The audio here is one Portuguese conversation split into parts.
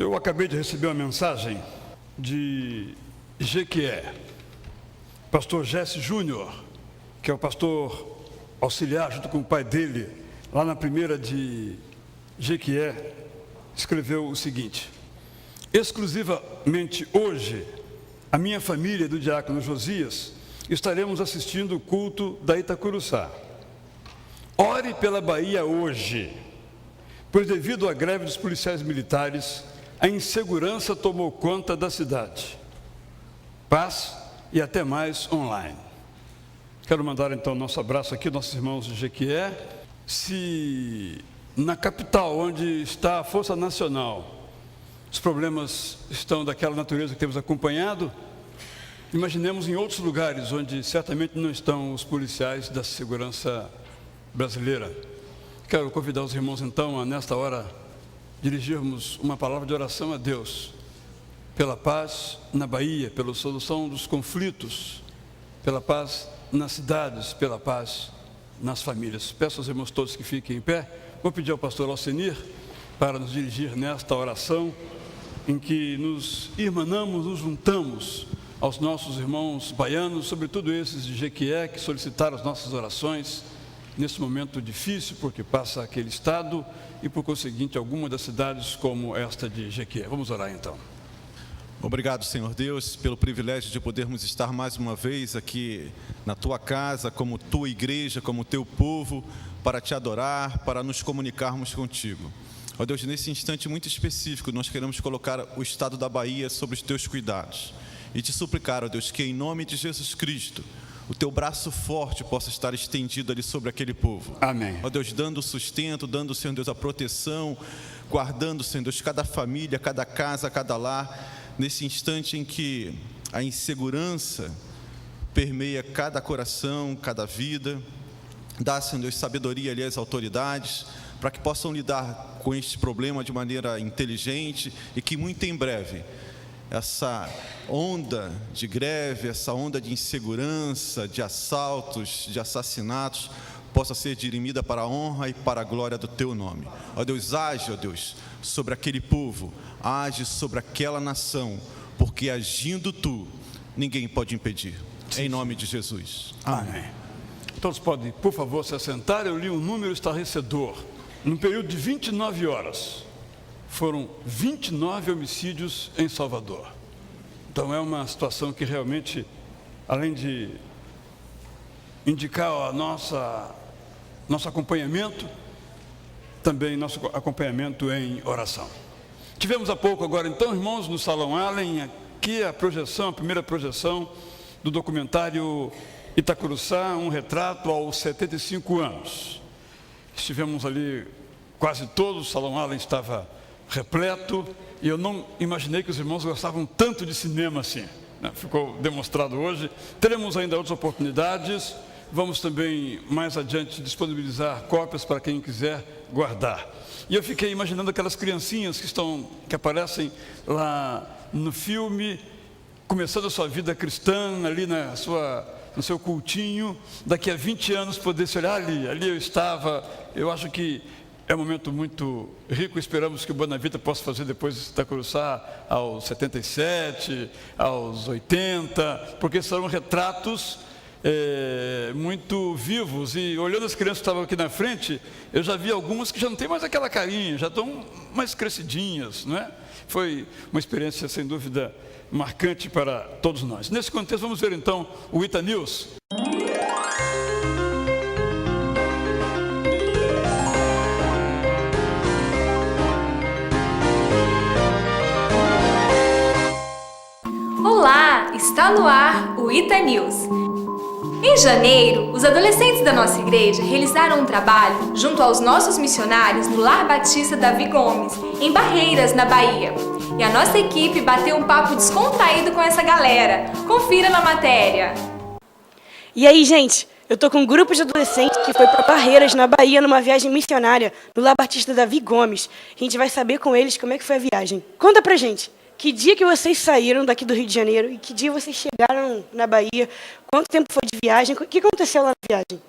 Eu acabei de receber uma mensagem de Jequié, pastor Jesse Júnior, que é o pastor auxiliar junto com o pai dele, lá na primeira de Jequié, escreveu o seguinte: exclusivamente hoje, a minha família do diácono Josias estaremos assistindo o culto da Itacuruçá. Ore pela Bahia hoje, pois devido à greve dos policiais militares, a insegurança tomou conta da cidade. Paz e até mais online. Quero mandar então nosso abraço aqui, nossos irmãos de Jequié. Se na capital, onde está a Força Nacional, os problemas estão daquela natureza que temos acompanhado, imaginemos em outros lugares onde certamente não estão os policiais da segurança brasileira. Quero convidar os irmãos então a nesta hora dirigirmos uma palavra de oração a Deus pela paz na Bahia, pela solução dos conflitos, pela paz nas cidades, pela paz nas famílias. Peço aos irmãos todos que fiquem em pé. Vou pedir ao pastor Alcenir para nos dirigir nesta oração em que nos irmanamos, nos juntamos aos nossos irmãos baianos, sobretudo esses de Jequié, que solicitaram as nossas orações nesse momento difícil, porque passa aquele estado e, por conseguinte, alguma das cidades como esta de Jequié. Vamos orar então. Obrigado, Senhor Deus, pelo privilégio de podermos estar mais uma vez aqui na Tua casa, como Tua igreja, como Teu povo, para Te adorar, para nos comunicarmos contigo. Ó Deus, nesse instante muito específico, nós queremos colocar o estado da Bahia sobre os Teus cuidados e Te suplicar, ó Deus, que em nome de Jesus Cristo, o Teu braço forte possa estar estendido ali sobre aquele povo. Amém. Ó Deus, dando sustento, dando, Senhor Deus, a proteção, guardando, Senhor Deus, cada família, cada casa, cada lar, nesse instante em que a insegurança permeia cada coração, cada vida. Dá, Senhor Deus, sabedoria ali às autoridades, para que possam lidar com este problema de maneira inteligente e que muito em breve essa onda de greve, essa onda de insegurança, de assaltos, de assassinatos, possa ser dirimida para a honra e para a glória do Teu nome. Ó Deus, age, ó Deus, sobre aquele povo, age sobre aquela nação, porque agindo Tu, ninguém pode impedir. Em nome de Jesus. Amém. Todos podem, por favor, se assentar. Eu li um número estarrecedor. Num período de 29 horas, foram 29 homicídios em Salvador. Então é uma situação que realmente, além de indicar a nosso acompanhamento, também nosso acompanhamento em oração. Tivemos há pouco agora então, irmãos, no Salão Allen, aqui a primeira projeção do documentário Itacuruçá, um retrato aos 75 anos. Estivemos ali quase todos, o Salão Allen estava repleto, e eu não imaginei que os irmãos gostavam tanto de cinema assim, né? Ficou demonstrado hoje. Teremos ainda outras oportunidades, vamos também mais adiante disponibilizar cópias para quem quiser guardar. E eu fiquei imaginando aquelas criancinhas que aparecem lá no filme, começando a sua vida cristã, ali no seu cultinho, daqui a 20 anos poder se olhar ali eu estava. Eu acho que é um momento muito rico. Esperamos que o Bonavita possa fazer depois de Itacuruçá aos 77, aos 80, porque serão retratos muito vivos. E olhando as crianças que estavam aqui na frente, eu já vi algumas que já não tem mais aquela carinha, já estão mais crescidinhas, não é? Foi uma experiência sem dúvida marcante para todos nós. Nesse contexto, vamos ver então o Ita News. Olá, está no ar o Ita News. Em janeiro, os adolescentes da nossa igreja realizaram um trabalho junto aos nossos missionários no Lar Batista Davi Gomes, em Barreiras, na Bahia. E a nossa equipe bateu um papo descontraído com essa galera. Confira na matéria. E aí, gente? Eu tô com um grupo de adolescentes que foi para Barreiras, na Bahia, numa viagem missionária no Lar Batista Davi Gomes. A gente vai saber com eles como é que foi a viagem. Conta pra gente. Que dia que vocês saíram daqui do Rio de Janeiro e que dia vocês chegaram na Bahia? Quanto tempo foi de viagem? O que aconteceu lá na viagem?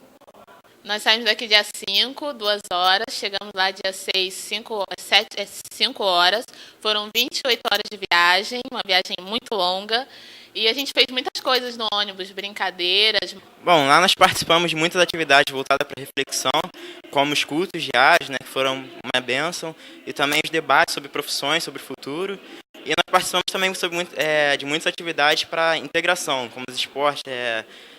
Nós saímos daqui dia 5, 2 horas, chegamos lá dia 6, 5 horas. Foram 28 horas de viagem, uma viagem muito longa. E a gente fez muitas coisas no ônibus, brincadeiras. Bom, lá nós participamos de muitas atividades voltadas para reflexão, como os cultos diários, né, que foram uma bênção, e também os debates sobre profissões, sobre o futuro. E nós participamos também de muitas atividades para integração, como os esportes,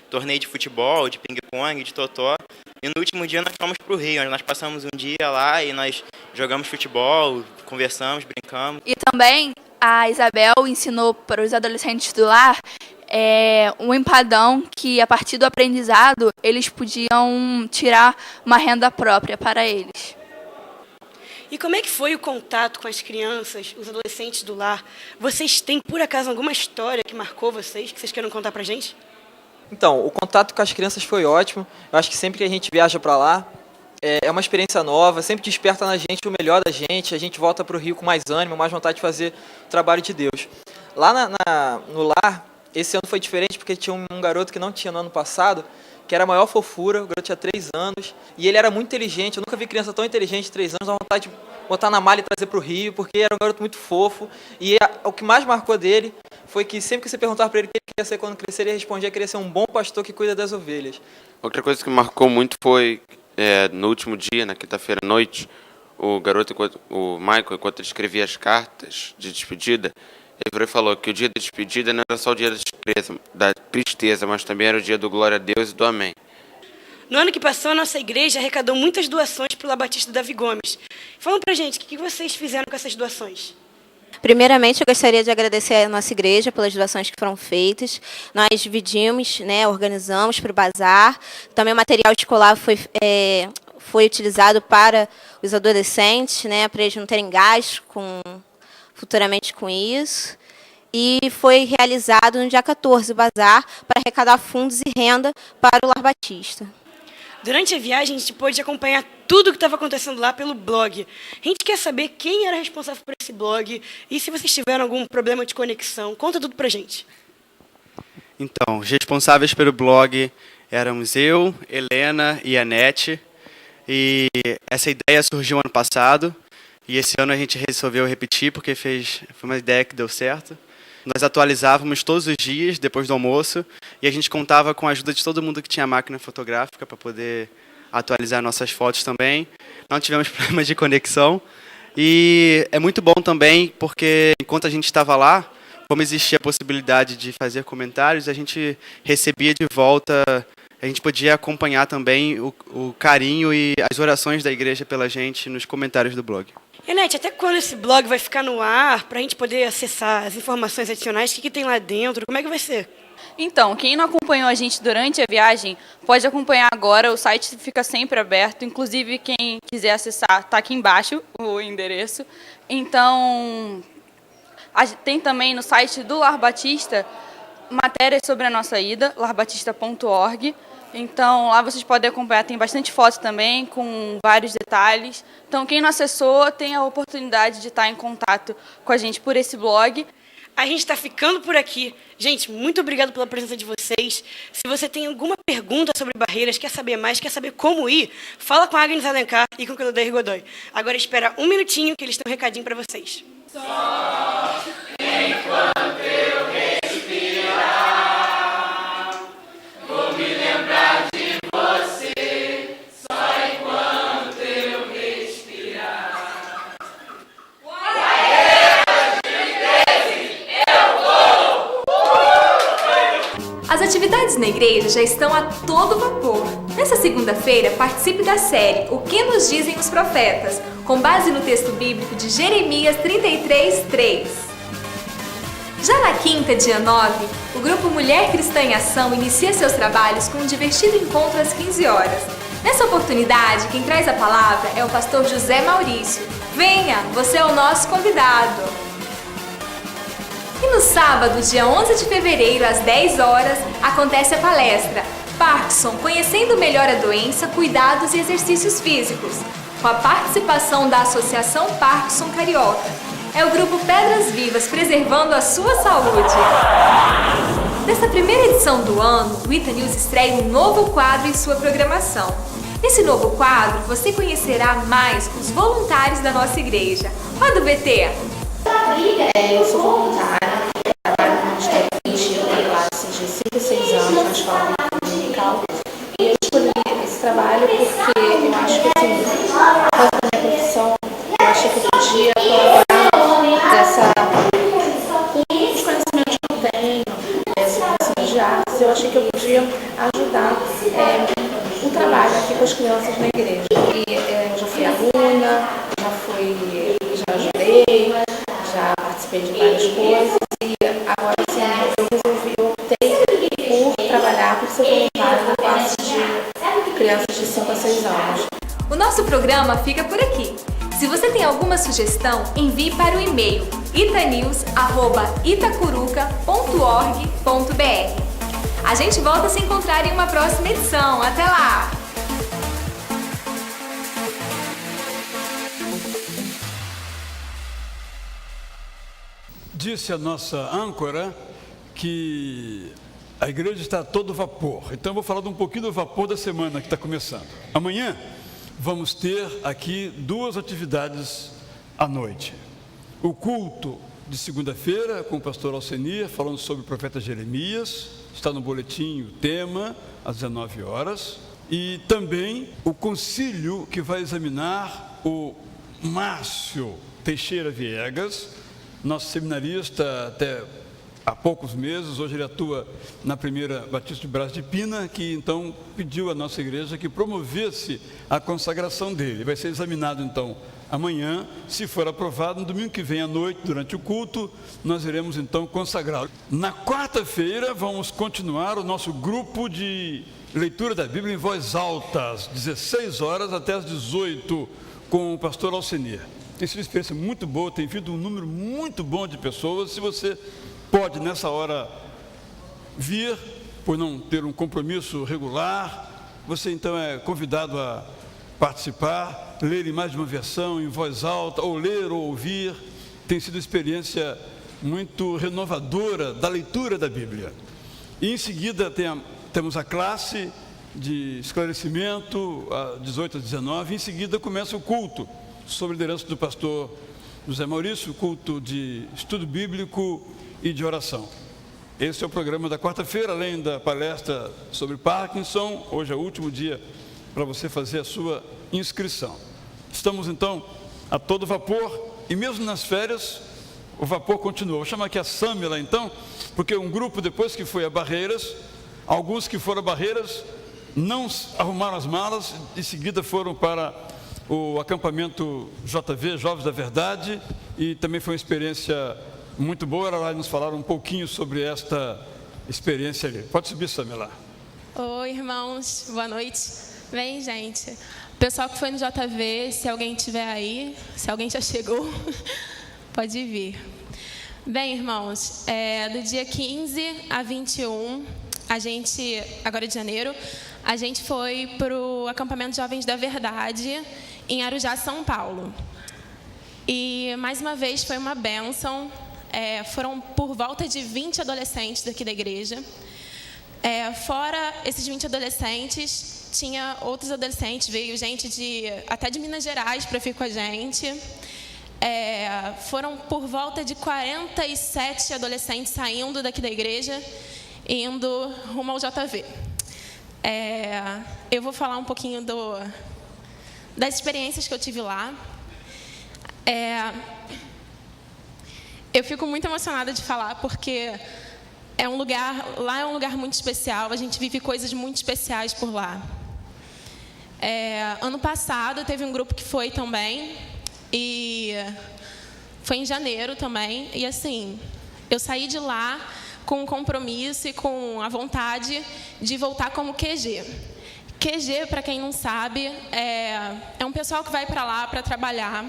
torneio de futebol, de ping-pong, de totó. E no último dia nós fomos para o Rio, onde nós passamos um dia lá e nós jogamos futebol, conversamos, brincamos. E também a Isabel ensinou para os adolescentes do lar um empadão que, a partir do aprendizado, eles podiam tirar uma renda própria para eles. E como é que foi o contato com as crianças, os adolescentes do lar? Vocês têm, por acaso, alguma história que marcou vocês, que vocês queiram contar pra gente? Então, o contato com as crianças foi ótimo. Eu acho que sempre que a gente viaja para lá, é uma experiência nova, sempre desperta na gente o melhor da gente, a gente volta para o Rio com mais ânimo, mais vontade de fazer o trabalho de Deus. Lá no lar, esse ano foi diferente porque tinha um garoto que não tinha no ano passado, que era a maior fofura, o garoto tinha 3 anos, e ele era muito inteligente. Eu nunca vi criança tão inteligente de 3 anos, dá vontade de botar na mala e trazer para o Rio, porque era um garoto muito fofo. E o que mais marcou dele foi que sempre que você perguntava para ele o que ele queria ser quando crescer, ele respondia que queria ser um bom pastor que cuida das ovelhas. Outra coisa que marcou muito foi, no último dia, na quinta-feira à noite, o Michael, enquanto ele escrevia as cartas de despedida, ele virou e falou que o dia da despedida não era só o dia da tristeza, mas também era o dia do glória a Deus e do amém. No ano que passou, a nossa igreja arrecadou muitas doações para o Lar Batista Davi Gomes. Fala pra gente, o que vocês fizeram com essas doações? Primeiramente, eu gostaria de agradecer a nossa igreja pelas doações que foram feitas. Nós dividimos, organizamos para o bazar. Também o material escolar foi utilizado para os adolescentes, para eles não terem gasto futuramente com isso. E foi realizado no dia 14 o bazar para arrecadar fundos e renda para o Lar Batista. Durante a viagem, a gente pôde acompanhar tudo o que estava acontecendo lá pelo blog. A gente quer saber quem era responsável por esse blog e se vocês tiveram algum problema de conexão. Conta tudo pra gente. Então, os responsáveis pelo blog éramos eu, Helena e Anete. E essa ideia surgiu ano passado. E esse ano a gente resolveu repetir porque foi uma ideia que deu certo. Nós atualizávamos todos os dias, depois do almoço, e a gente contava com a ajuda de todo mundo que tinha máquina fotográfica para poder atualizar nossas fotos também. Não tivemos problemas de conexão. E é muito bom também, porque enquanto a gente estava lá, como existia a possibilidade de fazer comentários, a gente recebia de volta, a gente podia acompanhar também o carinho e as orações da igreja pela gente nos comentários do blog. Anete, até quando esse blog vai ficar no ar, para a gente poder acessar as informações adicionais? O que tem lá dentro? Como é que vai ser? Então, quem não acompanhou a gente durante a viagem, pode acompanhar agora. O site fica sempre aberto. Inclusive, quem quiser acessar, está aqui embaixo o endereço. Então, tem também no site do Lar Batista matérias sobre a nossa ida, larbatista.org. Então, lá vocês podem acompanhar, tem bastante foto também, com vários detalhes. Então, quem não acessou, tem a oportunidade de estar em contato com a gente por esse blog. A gente está ficando por aqui. Gente, muito obrigado pela presença de vocês. Se você tem alguma pergunta sobre barreiras, quer saber mais, quer saber como ir, fala com a Agnes Alencar e com o Clodoir Godoy. Agora espera um minutinho que eles têm um recadinho para vocês. Só enquanto eu respirar, vou me lembrar de você. Só enquanto eu respirar. As atividades na igreja já estão a todo vapor. Nessa segunda-feira, participe da série O que nos dizem os profetas, com base no texto bíblico de Jeremias 33:3. Já na quinta, dia 9, o grupo Mulher Cristã em Ação inicia seus trabalhos com um divertido encontro às 15 horas. Nessa oportunidade, quem traz a palavra é o pastor José Maurício. Venha, você é o nosso convidado! E no sábado, dia 11 de fevereiro, às 10 horas, acontece a palestra Parkinson, conhecendo melhor a doença, cuidados e exercícios físicos, com a participação da Associação Parkinson Carioca. É o grupo Pedras Vivas, preservando a sua saúde. Nesta primeira edição do ano, o Ita News estreia um novo quadro em sua programação. Nesse novo quadro, você conhecerá mais os voluntários da nossa igreja. Roda o VT! Eu sou voluntária, trabalho no Ministério Infantil, tenho classes de 5 e 6 anos na escola dominical. E eu escolhi esse trabalho porque eu acho que, assim, por causa da minha profissão, eu achei que eu podia colaborar com os conhecimentos que eu tenho, esse conhecimento de artes, eu achei que eu podia ajudar o trabalho aqui com as crianças na igreja. E eu já fui aluna, já ajudei, já participei de várias coisas e agora sim eu optei por trabalhar, por ser voluntária na classe de crianças de 5 a 6 anos. O nosso programa fica por aqui. Se você tem alguma sugestão, envie para o e-mail itanews@itacuruca.org.br. A gente volta a se encontrar em uma próxima edição. Até lá! Disse a nossa âncora que a igreja está a todo vapor. Então eu vou falar um pouquinho do vapor da semana que está começando. Amanhã vamos ter aqui 2 atividades à noite. O culto de segunda-feira com o pastor Alcenir, falando sobre o profeta Jeremias. Está no boletim o tema, às 19 horas. E também o concílio que vai examinar o Márcio Teixeira Viegas, nosso seminarista até há poucos meses. Hoje ele atua na Primeira Batista de Brás de Pina, que então pediu à nossa igreja que promovesse a consagração dele. Vai ser examinado então amanhã. Se for aprovado, no domingo que vem à noite, durante o culto, nós iremos então consagrá-lo. Na quarta-feira vamos continuar o nosso grupo de leitura da Bíblia em voz alta, às 16 horas até às 18, com o pastor Alcenir. Tem sido uma experiência muito boa, tem vindo um número muito bom de pessoas. Se você pode nessa hora vir, por não ter um compromisso regular, você então é convidado a participar, ler em mais de uma versão, em voz alta, ou ler ou ouvir. Tem sido uma experiência muito renovadora da leitura da Bíblia. E em seguida temos a classe de esclarecimento, às 18 às 19, em seguida começa o culto, sob a liderança do pastor José Maurício, culto de estudo bíblico e de oração. Esse é o programa da quarta-feira, além da palestra sobre Parkinson. Hoje é o último dia para você fazer a sua inscrição. Estamos então a todo vapor e mesmo nas férias o vapor continua. Vou chamar aqui a Sâmila então, porque um grupo depois que foi a Barreiras, alguns que foram a Barreiras não arrumaram as malas, em seguida foram para o acampamento JV, Jovens da Verdade, e também foi uma experiência muito boa. Ela vai nos falar um pouquinho sobre esta experiência ali. Pode subir, Samila. Oi, irmãos, boa noite. Bem, gente, o pessoal que foi no JV, se alguém estiver aí, se alguém já chegou, pode vir. Bem, irmãos, do dia 15 a 21, a gente, agora de janeiro, a gente foi para o acampamento Jovens da Verdade, em Arujá, São Paulo. E, mais uma vez, foi uma bênção. Foram por volta de 20 adolescentes daqui da igreja. Fora esses 20 adolescentes, tinha outros adolescentes, veio gente até de Minas Gerais para ficar com a gente. Foram por volta de 47 adolescentes saindo daqui da igreja, indo rumo ao JV. Eu vou falar um pouquinho das experiências que eu tive lá. Eu fico muito emocionada de falar, porque lá é um lugar muito especial, a gente vive coisas muito especiais por lá. Ano passado teve um grupo que foi também, e foi em janeiro também, e assim, eu saí de lá com um compromisso e com a vontade de voltar como QG. QG, para quem não sabe, é um pessoal que vai para lá para trabalhar.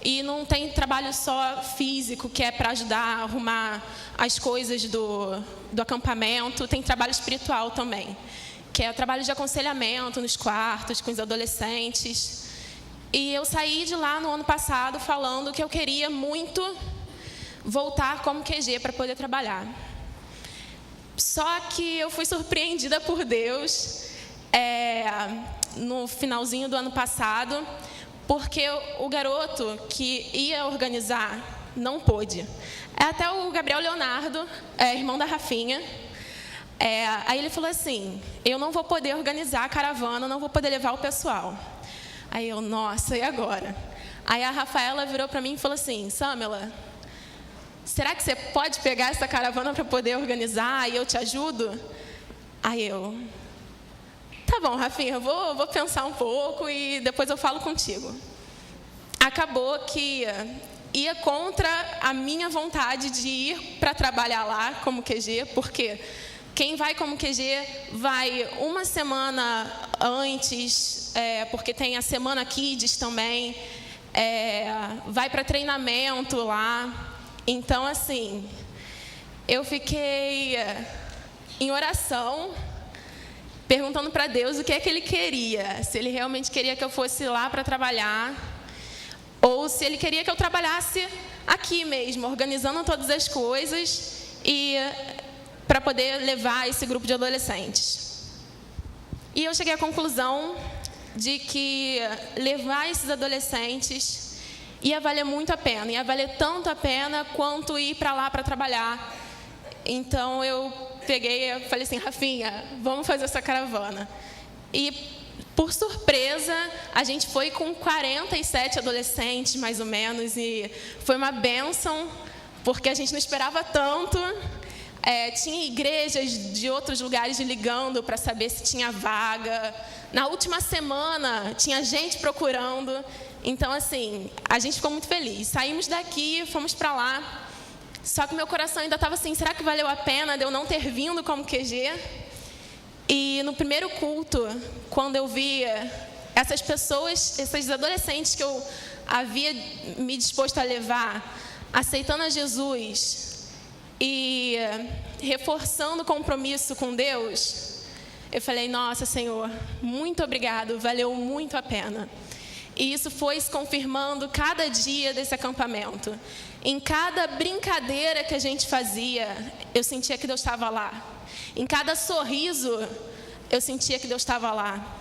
E não tem trabalho só físico, que é para ajudar a arrumar as coisas do acampamento. Tem trabalho espiritual também, que é o trabalho de aconselhamento nos quartos, com os adolescentes. E eu saí de lá no ano passado falando que eu queria muito voltar como QG para poder trabalhar. Só que eu fui surpreendida por Deus. no finalzinho do ano passado, porque o garoto que ia organizar não pôde. Até o Gabriel Leonardo, irmão da Rafinha, aí ele falou assim, eu não vou poder organizar a caravana, não vou poder levar o pessoal. Aí eu, nossa, e agora? Aí a Rafaela virou para mim e falou assim, Samela, será que você pode pegar essa caravana para poder organizar e eu te ajudo? Aí eu, tá bom, Rafinha, eu vou pensar um pouco e depois eu falo contigo. Acabou que ia contra a minha vontade de ir para trabalhar lá como QG, porque quem vai como QG vai uma semana antes, porque tem a Semana Kids também, vai para treinamento lá. Então, assim, eu fiquei em oração, perguntando para Deus o que é que Ele queria. Se Ele realmente queria que eu fosse lá para trabalhar, ou se Ele queria que eu trabalhasse aqui mesmo, organizando todas as coisas e para poder levar esse grupo de adolescentes. E eu cheguei à conclusão de que levar esses adolescentes ia valer muito a pena, ia valer tanto a pena quanto ir para lá para trabalhar. Então eu falei assim, Rafinha, vamos fazer essa caravana. E por surpresa, a gente foi com 47 adolescentes, mais ou menos, e foi uma bênção, porque a gente não esperava tanto. Tinha igrejas de outros lugares ligando para saber se tinha vaga. Na última semana, tinha gente procurando. Então, assim, a gente ficou muito feliz. Saímos daqui, fomos para lá. Só que meu coração ainda estava assim, será que valeu a pena de eu não ter vindo como QG? E no primeiro culto, quando eu via essas pessoas, esses adolescentes que eu havia me disposto a levar, aceitando a Jesus e reforçando o compromisso com Deus, eu falei, nossa, Senhor, muito obrigado, valeu muito a pena. E isso foi se confirmando cada dia desse acampamento. Em cada brincadeira que a gente fazia, eu sentia que Deus estava lá. Em cada sorriso, eu sentia que Deus estava lá.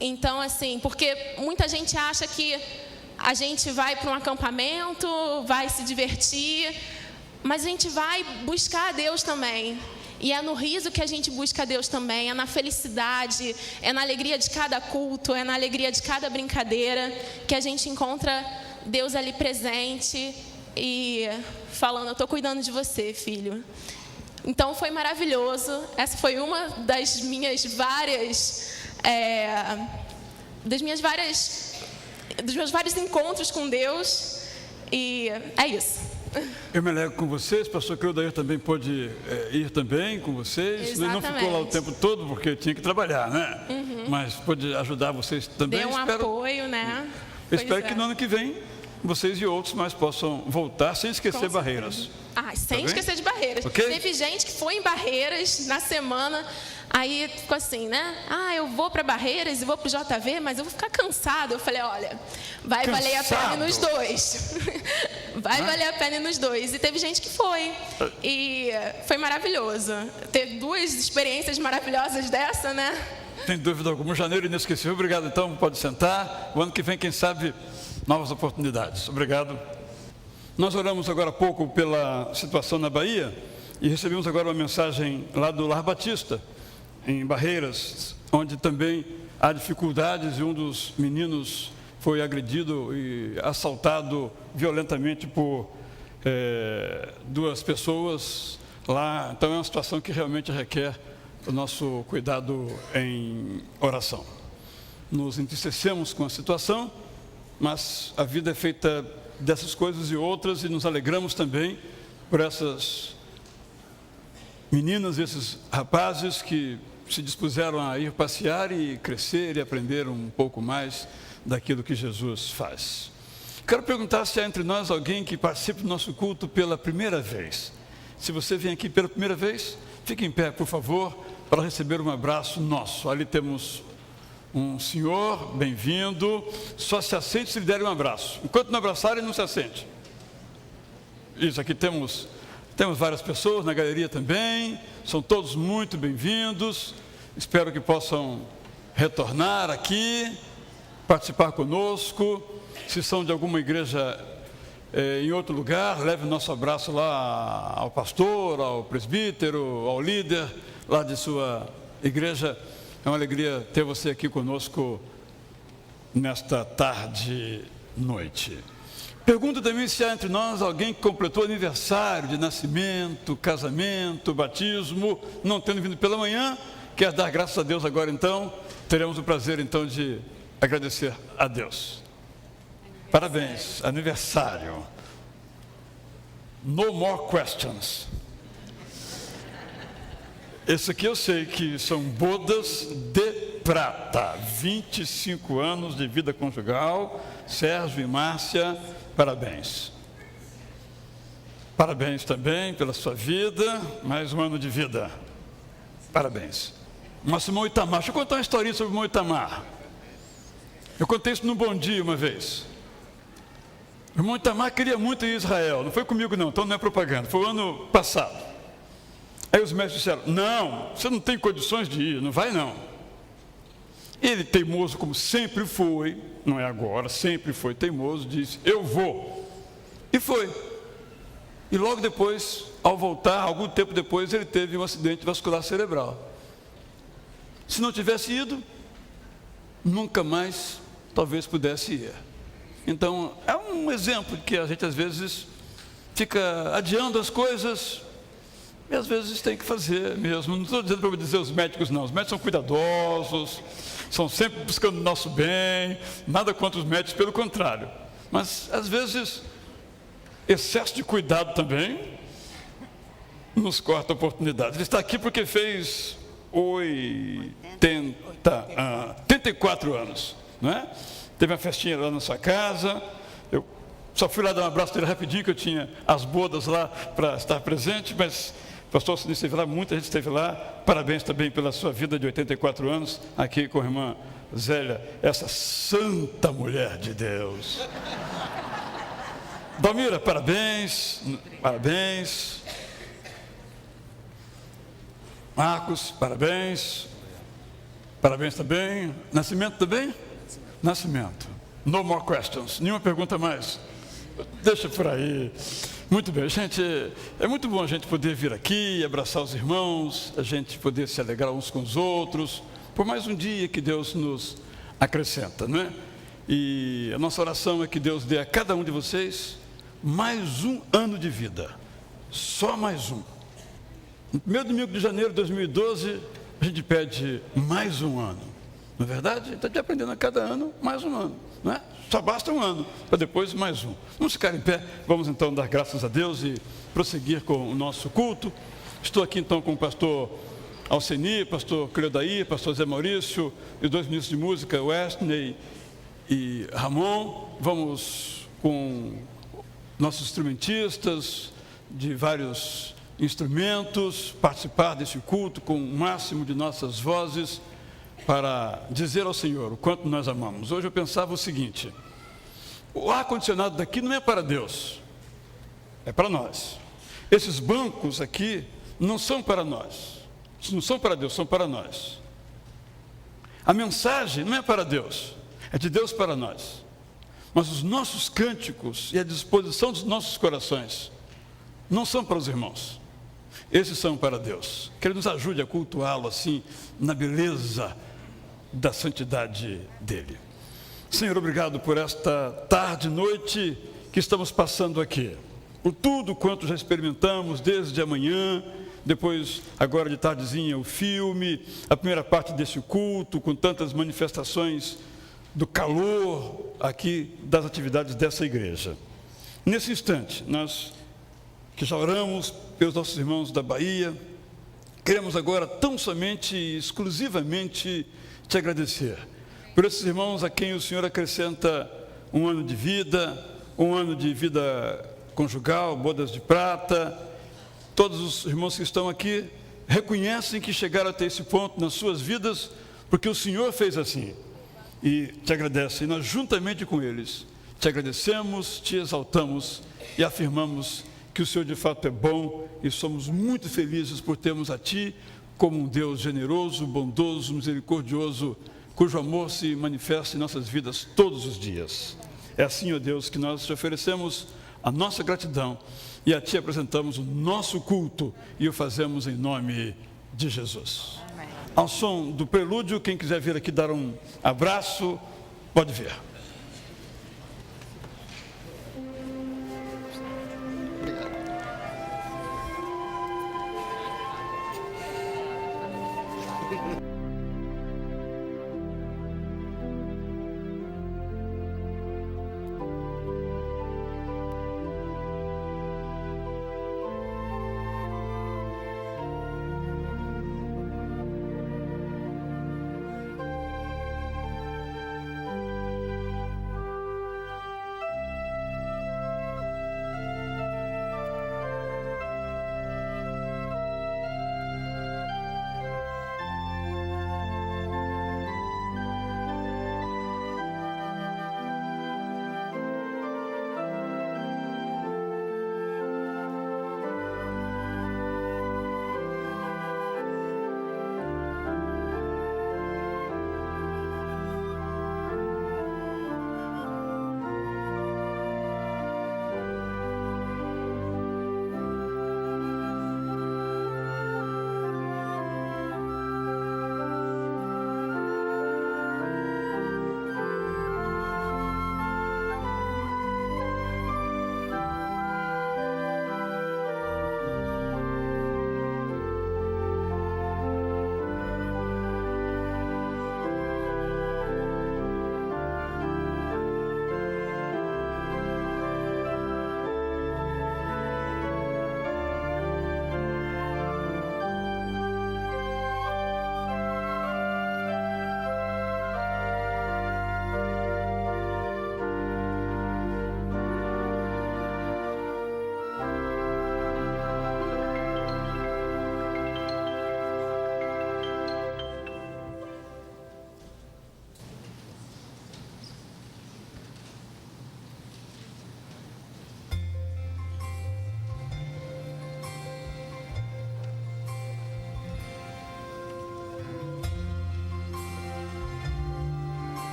Então, assim, porque muita gente acha que a gente vai para um acampamento, vai se divertir, mas a gente vai buscar a Deus também. E é no riso que a gente busca a Deus também, é na felicidade, é na alegria de cada culto, é na alegria de cada brincadeira que a gente encontra Deus ali presente e falando, eu estou cuidando de você, filho. Então foi maravilhoso, essa foi uma das minhas dos meus vários encontros com Deus, e é isso. Eu me alegro com vocês, pastor Cleudair também pôde ir também com vocês. Exatamente. Não ficou lá o tempo todo, porque tinha que trabalhar, né? Uhum. Mas pôde ajudar vocês também. Deu apoio, né? Eu espero que no ano que vem, vocês e outros mais possam voltar, sem esquecer Barreiras. Sem esquecer de Barreiras. Okay? Teve gente que foi em Barreiras na semana, aí ficou assim, né? Eu vou para Barreiras e vou para o JV, mas eu vou ficar cansado. Eu falei, olha, vai valer a pena nos dois. Vai valer a pena nos dois. E teve gente que foi. E foi maravilhoso. Ter duas experiências maravilhosas dessa, né? Sem dúvida alguma. Janeiro inesquecível. Obrigado, então. Pode sentar. O ano que vem, quem sabe, novas oportunidades. Obrigado. Nós oramos agora há pouco pela situação na Bahia e recebemos agora uma mensagem lá do Lar Batista, em Barreiras, onde também há dificuldades e um dos meninos foi agredido e assaltado violentamente por duas pessoas lá. Então é uma situação que realmente requer o nosso cuidado em oração. Nos entristecemos com a situação, mas a vida é feita dessas coisas e outras, e nos alegramos também por essas meninas, esses rapazes que se dispuseram a ir passear e crescer e aprender um pouco mais daquilo que Jesus faz. Quero perguntar se há entre nós alguém que participe do nosso culto pela primeira vez. Se você vem aqui pela primeira vez, fique em pé, por favor, para receber um abraço nosso. Ali temos um senhor, bem-vindo. Só se aceite se lhe derem um abraço. Enquanto não abraçarem, não se assente. Isso, aqui temos várias pessoas na galeria também. São todos muito bem-vindos. Espero que possam retornar aqui, participar conosco. Se são de alguma igreja em outro lugar, leve o nosso abraço lá ao pastor, ao presbítero, ao líder lá de sua igreja. É uma alegria ter você aqui conosco nesta tarde, noite. Pergunto também se há entre nós alguém que completou aniversário de nascimento, casamento, batismo, não tendo vindo pela manhã, quer dar graças a Deus agora então. Teremos o prazer então de agradecer a Deus. Parabéns, aniversário. No more questions. Esse aqui eu sei que são bodas de prata. 25 anos de vida conjugal. Sérgio e Márcia, parabéns. Parabéns também pela sua vida. Mais um ano de vida. Parabéns. Nosso irmão Itamar. Deixa eu contar uma historinha sobre o irmão Itamar. Eu contei isso no Bom Dia uma vez. O irmão Itamar queria muito ir a Israel. Não foi comigo não, então não é propaganda. Foi o ano passado. Aí os médicos disseram, não, você não tem condições de ir, não vai não. Ele, teimoso como sempre foi, não é agora, sempre foi teimoso, disse, eu vou. E foi. E logo depois, ao voltar, algum tempo depois, ele teve um acidente vascular cerebral. Se não tivesse ido, nunca mais talvez pudesse ir. Então, é um exemplo de que a gente às vezes fica adiando as coisas e às vezes tem que fazer mesmo. Não estou dizendo para dizer os médicos não, os médicos são cuidadosos, são sempre buscando o nosso bem, nada contra os médicos, pelo contrário. Mas às vezes, excesso de cuidado também nos corta a oportunidade. Ele está aqui porque fez 84 anos, não é? Teve uma festinha lá na sua casa. Eu só fui lá dar um abraço dele rapidinho, que eu tinha as bodas lá para estar presente, mas o pastor Sidney esteve lá, muita gente esteve lá. Parabéns também pela sua vida de 84 anos, aqui com a irmã Zélia, essa santa mulher de Deus. Dalmira, parabéns, parabéns. Marcos, parabéns. Parabéns também. Nascimento também? Nascimento. No more questions. Nenhuma pergunta mais. Deixa por aí. Muito bem, gente. É muito bom a gente poder vir aqui, abraçar os irmãos, a gente poder se alegrar uns com os outros, por mais um dia que Deus nos acrescenta, não é? E a nossa oração é que Deus dê a cada um de vocês mais um ano de vida. Só mais um. No primeiro domingo de janeiro de 2012, a gente pede mais um ano. Não é verdade? Está aprendendo a cada ano mais um ano, não é? Só basta um ano, para depois mais um. Vamos ficar em pé, vamos então dar graças a Deus e prosseguir com o nosso culto. Estou aqui então com o pastor Alceni, pastor Cleodaí, pastor Zé Maurício e 2 ministros de música, Wesley e Ramon. Vamos com nossos instrumentistas de vários instrumentos, participar desse culto com o máximo de nossas vozes, para dizer ao Senhor o quanto nós amamos. Hoje eu pensava o seguinte, o ar-condicionado daqui não é para Deus, é para nós. Esses bancos aqui não são para nós, não são para Deus, são para nós. A mensagem não é para Deus, é de Deus para nós. Mas os nossos cânticos e a disposição dos nossos corações não são para os irmãos, esses são para Deus. Que Ele nos ajude a cultuá-lo assim, na beleza da santidade dEle. Senhor, obrigado por esta tarde, noite que estamos passando aqui, por tudo quanto já experimentamos desde amanhã, depois agora de tardezinha o filme, a primeira parte desse culto, com tantas manifestações do calor aqui das atividades dessa igreja. Nesse instante, nós que já oramos pelos nossos irmãos da Bahia, queremos agora tão somente e exclusivamente te agradecer por esses irmãos a quem o Senhor acrescenta um ano de vida conjugal, bodas de prata. Todos os irmãos que estão aqui reconhecem que chegaram até esse ponto nas suas vidas, porque o Senhor fez assim, e te agradecem. E nós, juntamente com eles, te agradecemos, te exaltamos e afirmamos que o Senhor de fato é bom, e somos muito felizes por termos a Ti como um Deus generoso, bondoso, misericordioso cujo amor se manifesta em nossas vidas todos os dias. É assim, ó Deus, que nós te oferecemos a nossa gratidão e a Ti apresentamos o nosso culto e o fazemos em nome de Jesus. Amém. Ao som do prelúdio, quem quiser vir aqui dar um abraço, pode vir.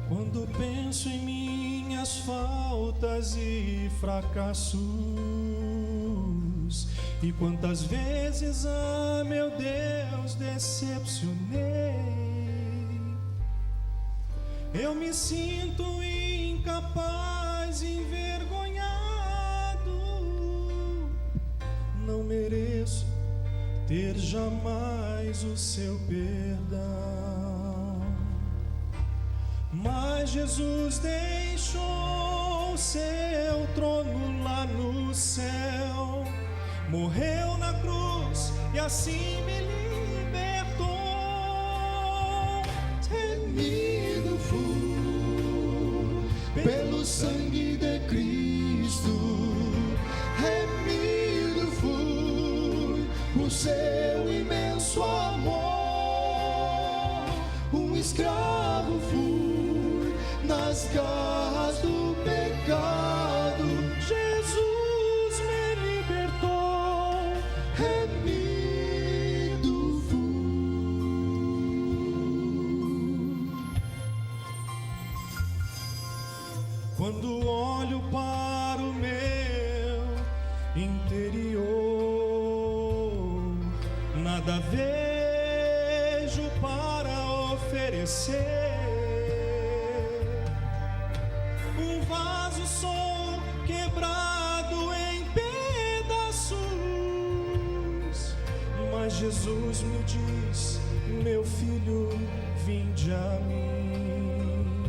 Quando penso em minhas faltas e fracassos, e quantas vezes, meu Deus, decepcionei, eu me sinto incapaz, envergonhado, não mereço ter jamais o seu perdão. Mas Jesus deixou seu trono lá no céu, morreu na cruz e assim me libertou. Remido fui pelo sangue de Cristo, remido fui por seu imenso amor, um escravo fui nas garras do pecado, Jesus me libertou, remido fui. Quando olho para o meu interior, nada vejo para oferecer. Sou quebrado em pedaços, mas Jesus me diz: meu filho, vinde a mim.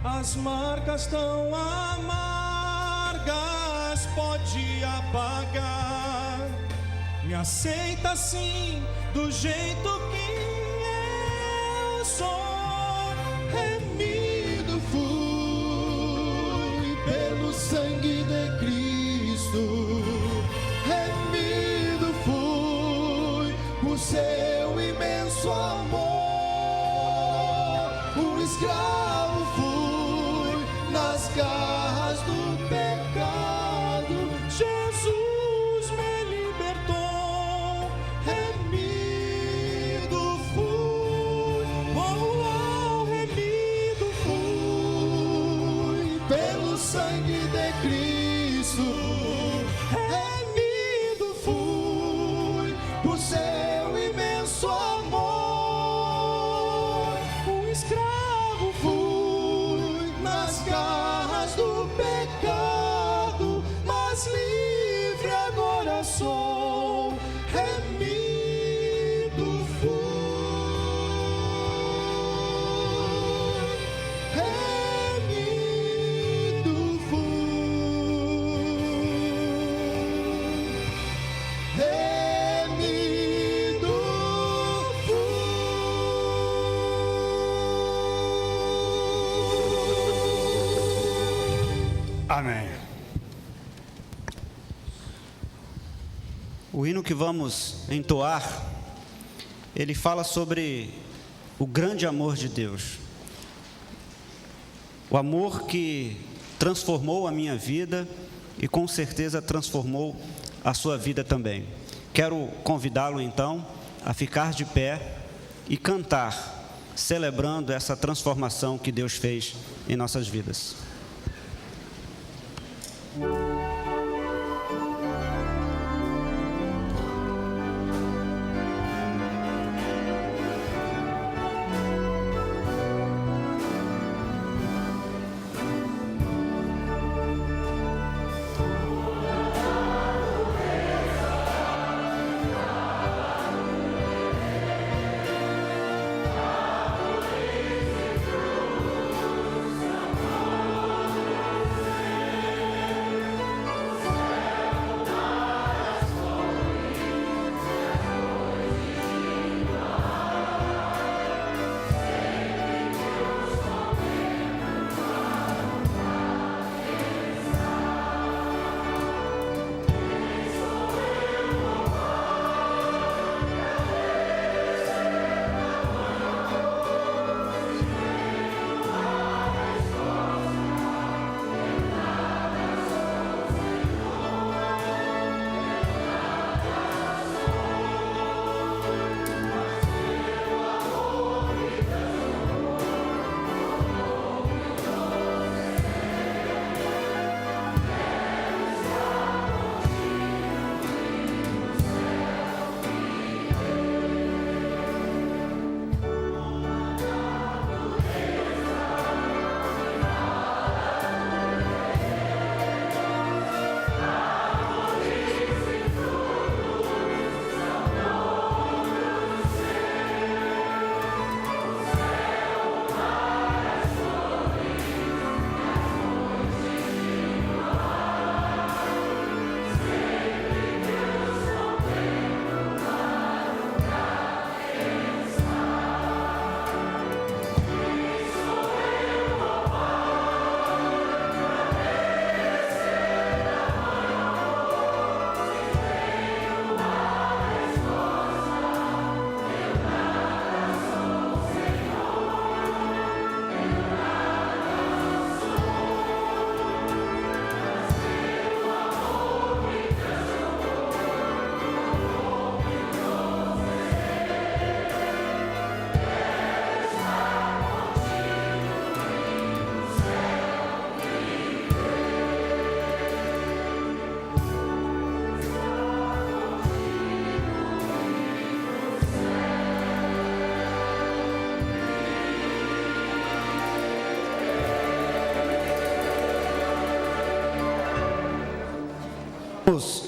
As marcas tão amargas pode apagar, me aceita assim do jeito que eu sou. Remido fui pelo sangue de Cristo, remido fui por seu imenso amor, um escravo fui nas garras do pecado, Jesus me libertou, remido Amém. O hino que vamos entoar, ele fala sobre o grande amor de Deus. O amor que transformou a minha vida e com certeza transformou a sua vida também. Quero convidá-lo então a ficar de pé e cantar, celebrando essa transformação que Deus fez em nossas vidas.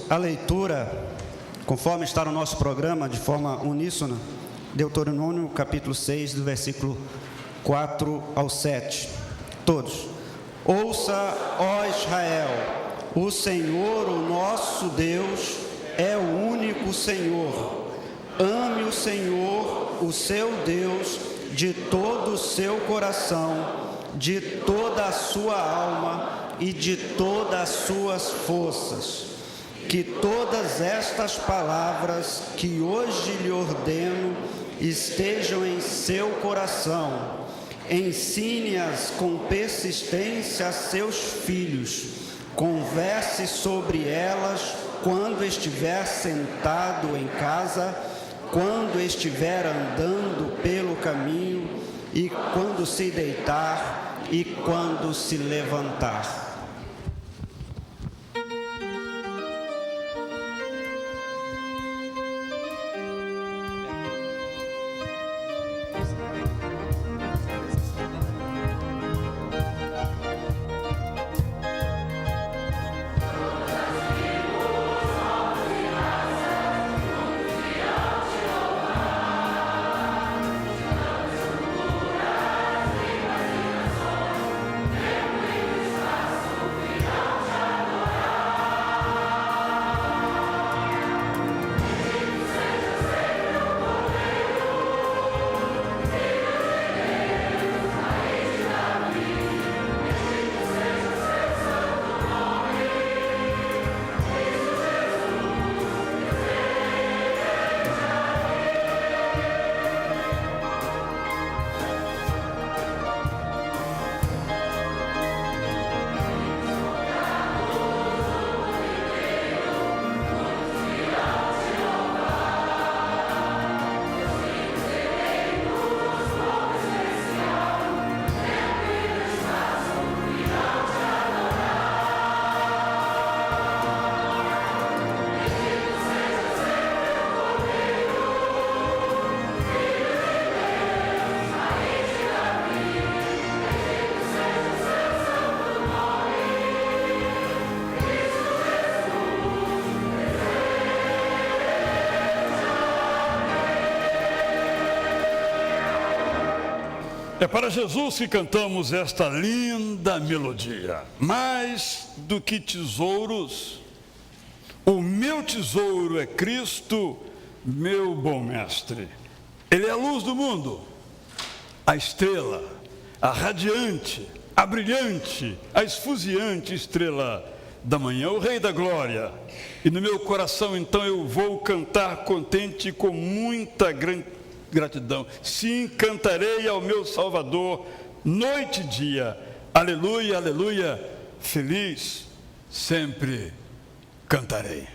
A leitura, conforme está no nosso programa, de forma uníssona, Deuteronômio capítulo 6, do versículo 4 ao 7. Todos. Ouça, ó Israel, o Senhor, o nosso Deus, é o único Senhor. Ame o Senhor, o seu Deus, de todo o seu coração, de toda a sua alma e de todas as suas forças. Que todas estas palavras que hoje lhe ordeno estejam em seu coração. Ensine-as com persistência a seus filhos. Converse sobre elas quando estiver sentado em casa, quando estiver andando pelo caminho, e quando se deitar e quando se levantar. É para Jesus que cantamos esta linda melodia. Mais do que tesouros, o meu tesouro é Cristo, meu bom mestre. Ele é a luz do mundo, a estrela, a radiante, a brilhante, a esfuziante estrela da manhã, o Rei da Glória. E no meu coração, então, eu vou cantar contente com muita gratidão. Sim, cantarei ao meu Salvador, noite e dia. Aleluia, aleluia, feliz, sempre cantarei.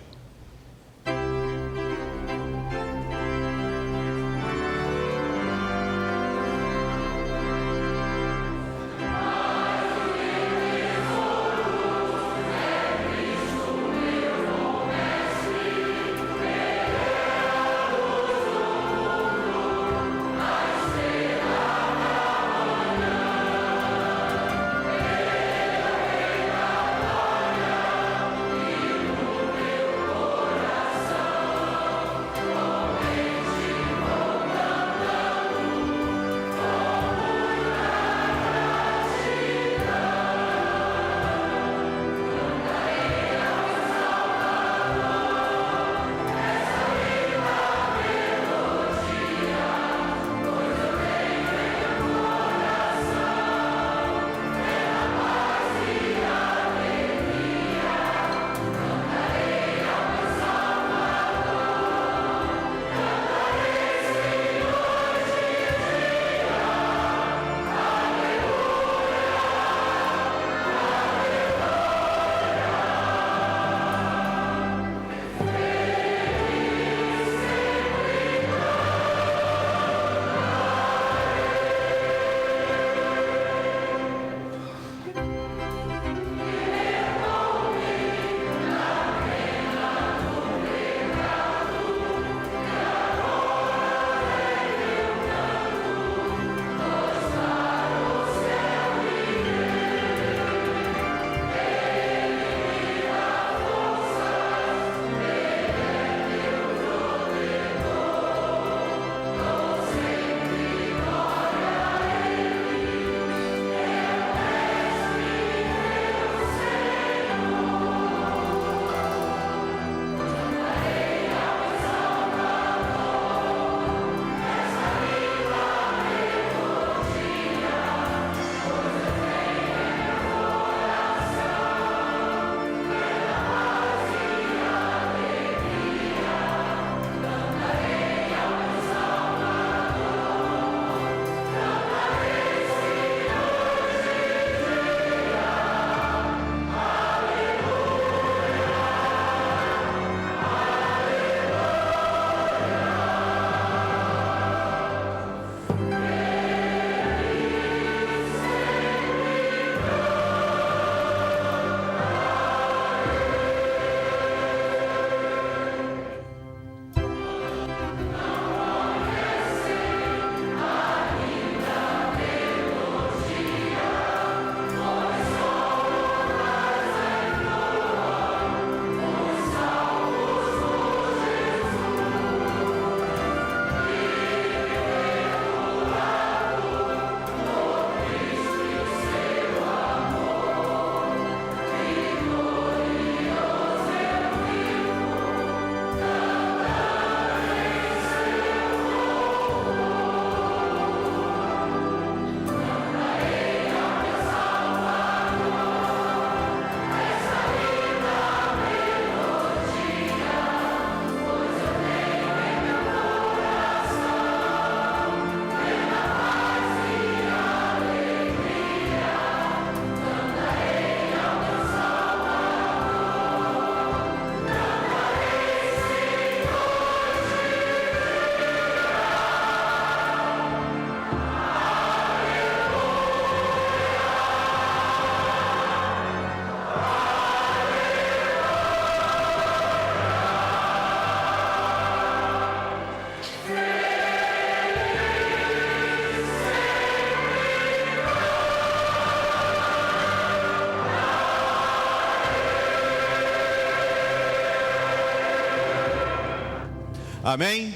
Amém?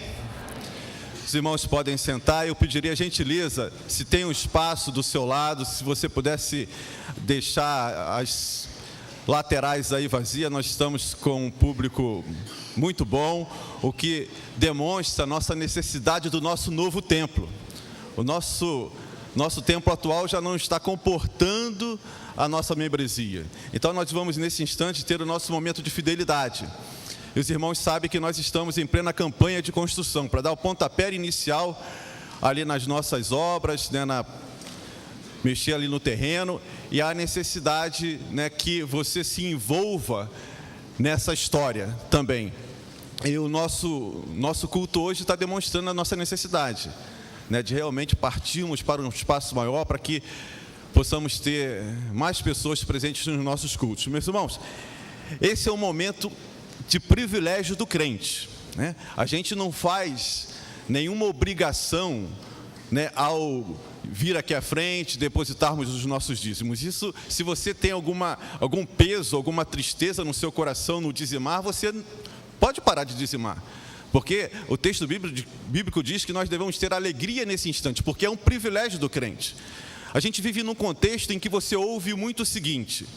Os irmãos podem sentar. Eu pediria a gentileza, se tem um espaço do seu lado, se você pudesse deixar as laterais aí vazias. Nós estamos com um público muito bom, o que demonstra a nossa necessidade do nosso novo templo. O nosso templo atual já não está comportando a nossa membresia. Então nós vamos nesse instante ter o nosso momento de fidelidade. E os irmãos sabem que nós estamos em plena campanha de construção, para dar o pontapé inicial ali nas nossas obras, né, mexer ali no terreno, e há necessidade, né, que você se envolva nessa história também. E o nosso culto hoje está demonstrando a nossa necessidade, né, de realmente partirmos para um espaço maior, para que possamos ter mais pessoas presentes nos nossos cultos. Meus irmãos, esse é um momento de privilégio do crente, né? A gente não faz nenhuma obrigação, né, ao vir aqui à frente, depositarmos os nossos dízimos. Isso, se você tem algum peso, alguma tristeza no seu coração no dizimar, você pode parar de dizimar. Porque o texto bíblico diz que nós devemos ter alegria nesse instante, porque é um privilégio do crente. A gente vive num contexto em que você ouve muito o seguinte: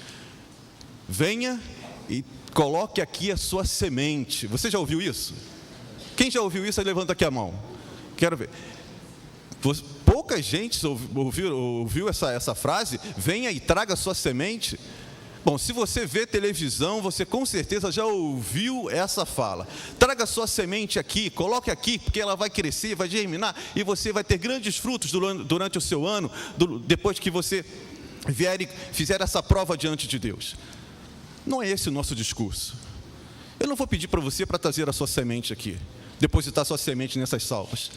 venha e coloque aqui a sua semente. Você já ouviu isso? Quem já ouviu isso, aí levanta aqui a mão. Quero ver. Pouca gente ouviu essa frase, venha e traga a sua semente. Bom, se você vê televisão, você com certeza já ouviu essa fala. Traga a sua semente aqui, coloque aqui, porque ela vai crescer, vai germinar, e você vai ter grandes frutos durante o seu ano, depois que você vier e fizer essa prova diante de Deus. Não é esse o nosso discurso. Eu não vou pedir para você para trazer a sua semente aqui, depositar a sua semente nessas salvas.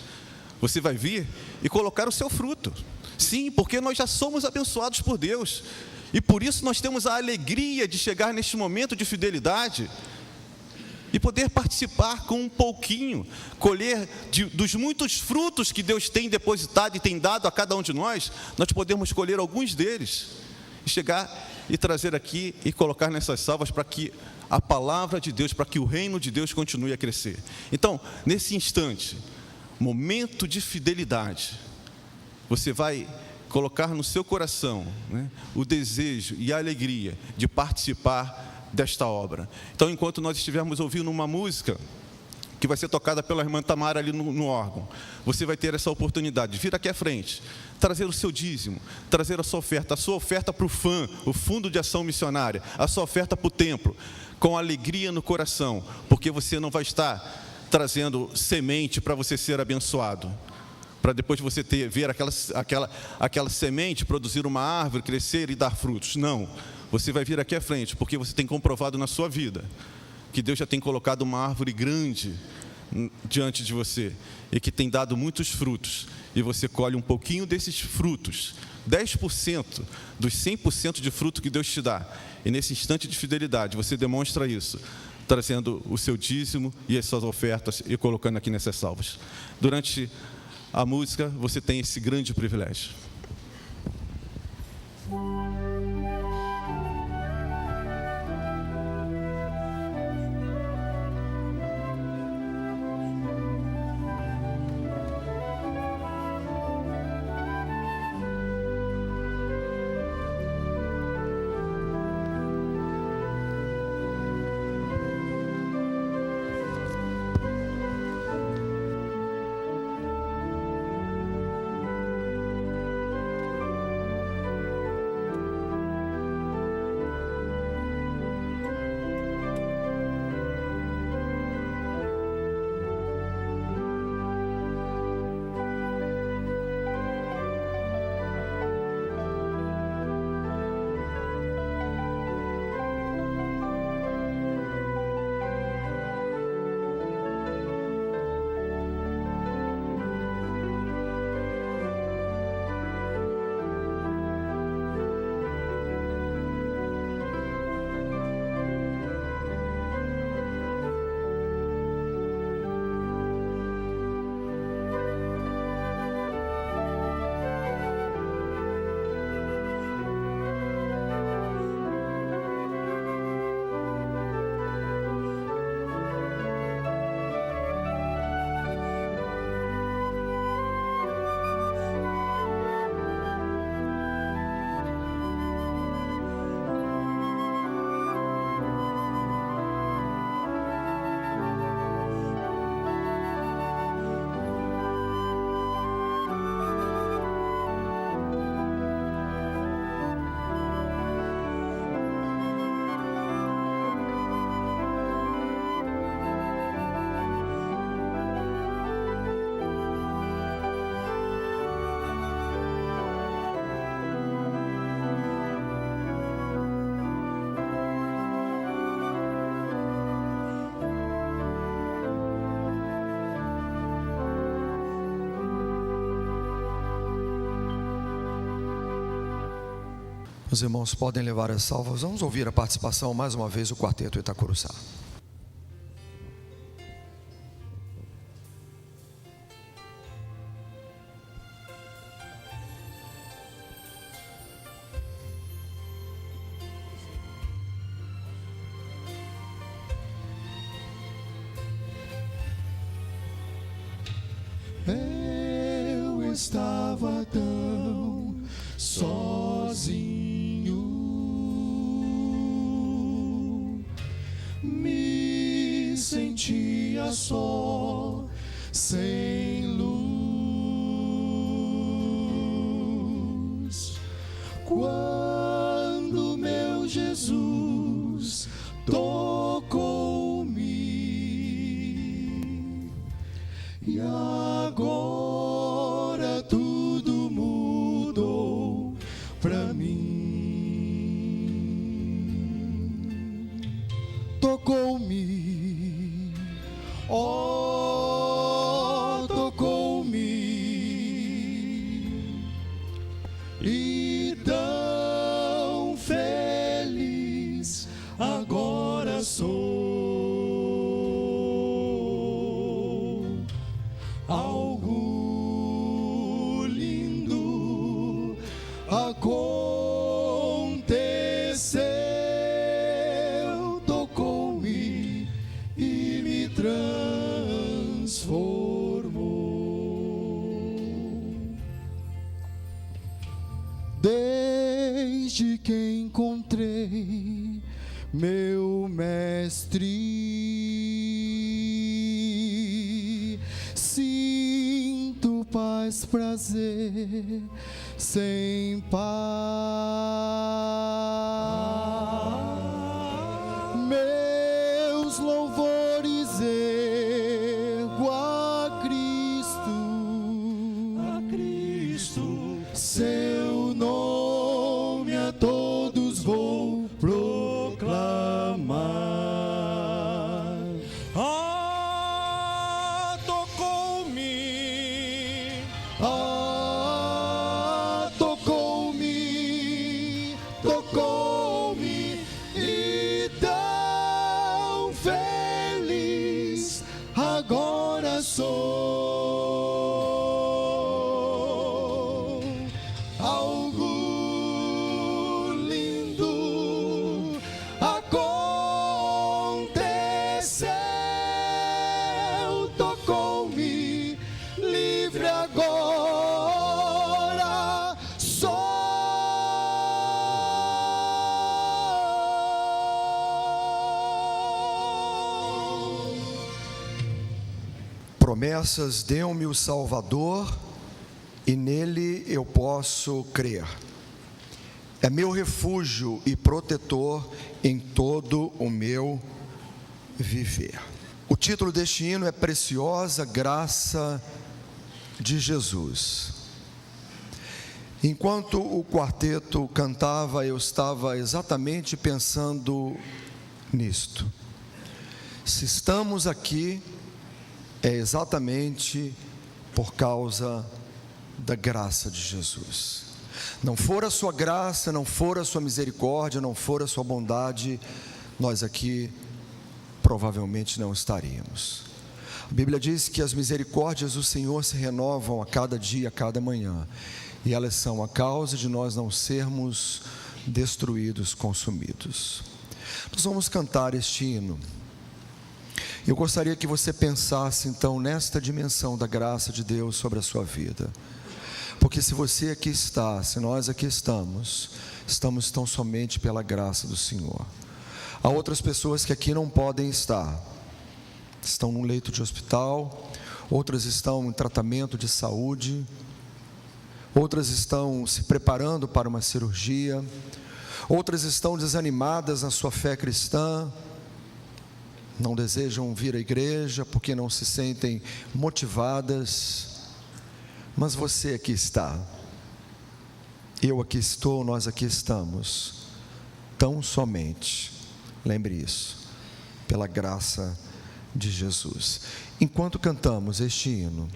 Você vai vir e colocar o seu fruto. Sim, porque nós já somos abençoados por Deus. E por isso nós temos a alegria de chegar neste momento de fidelidade e poder participar com um pouquinho, colher dos muitos frutos que Deus tem depositado e tem dado a cada um de nós. Nós podemos colher alguns deles e chegar e trazer aqui e colocar nessas salvas para que a palavra de Deus, para que o reino de Deus continue a crescer. Então, nesse instante, momento de fidelidade, você vai colocar no seu coração, né, o desejo e a alegria de participar desta obra. Então, enquanto nós estivermos ouvindo uma música que vai ser tocada pela irmã Tamara ali no órgão, você vai ter essa oportunidade de vir aqui à frente, trazer o seu dízimo, trazer a sua oferta para o FAM, o Fundo de Ação Missionária, a sua oferta para o templo, com alegria no coração, porque você não vai estar trazendo semente para você ser abençoado, para depois você ver aquela semente produzir uma árvore, crescer e dar frutos. Não, você vai vir aqui à frente, porque você tem comprovado na sua vida que Deus já tem colocado uma árvore grande diante de você e que tem dado muitos frutos, e você colhe um pouquinho desses frutos, 10% dos 100% de fruto que Deus te dá, e nesse instante de fidelidade você demonstra isso, trazendo o seu dízimo e as suas ofertas e colocando aqui nessas salvas. Durante a música você tem esse grande privilégio. Os irmãos podem levar as salvas. Vamos ouvir a participação mais uma vez do Quarteto Itacuruçá. Eu estava tão sozinho, me sentia só, sem luz, quando meu Jesus tocou-me, e agora tudo mudou pra mim. Tocou-me, oh, tocou-me, e tão feliz agora sou. Algo lindo aconteceu, tocou-me e me transformou. Desde que encontrei meu mestre, sinto paz, prazer, sem par. Meus louvores ergo a Cristo, seu nome a todos vou proclamar. Ah, tocou-me, ah, tocou-me, tocou-me, e tão feliz agora sou. Algo lindo aconteceu, tocou-me, livre agora sou. Promessas deu-me o Salvador, e nele eu posso crer. É meu refúgio e protetor em todo o meu viver. O título deste hino é Preciosa Graça de Jesus. Enquanto o quarteto cantava, eu estava exatamente pensando nisto. Se estamos aqui, é exatamente por causa da graça de Jesus. Não for a sua graça, não for a sua misericórdia, não for a sua bondade, nós aqui provavelmente não estaríamos. A Bíblia diz que as misericórdias do Senhor se renovam a cada dia, a cada manhã, e elas são a causa de nós não sermos destruídos, consumidos. Nós vamos cantar este hino. Eu gostaria que você pensasse então nesta dimensão da graça de Deus sobre a sua vida. Porque se você aqui está, se nós aqui estamos tão somente pela graça do Senhor. Há outras pessoas que aqui não podem estar. Estão num leito de hospital, outras estão em tratamento de saúde, outras estão se preparando para uma cirurgia, outras estão desanimadas na sua fé cristã, não desejam vir à igreja porque não se sentem motivadas. Mas você aqui está, eu aqui estou, nós aqui estamos, tão somente, lembre isso, pela graça de Jesus. Enquanto cantamos este hino,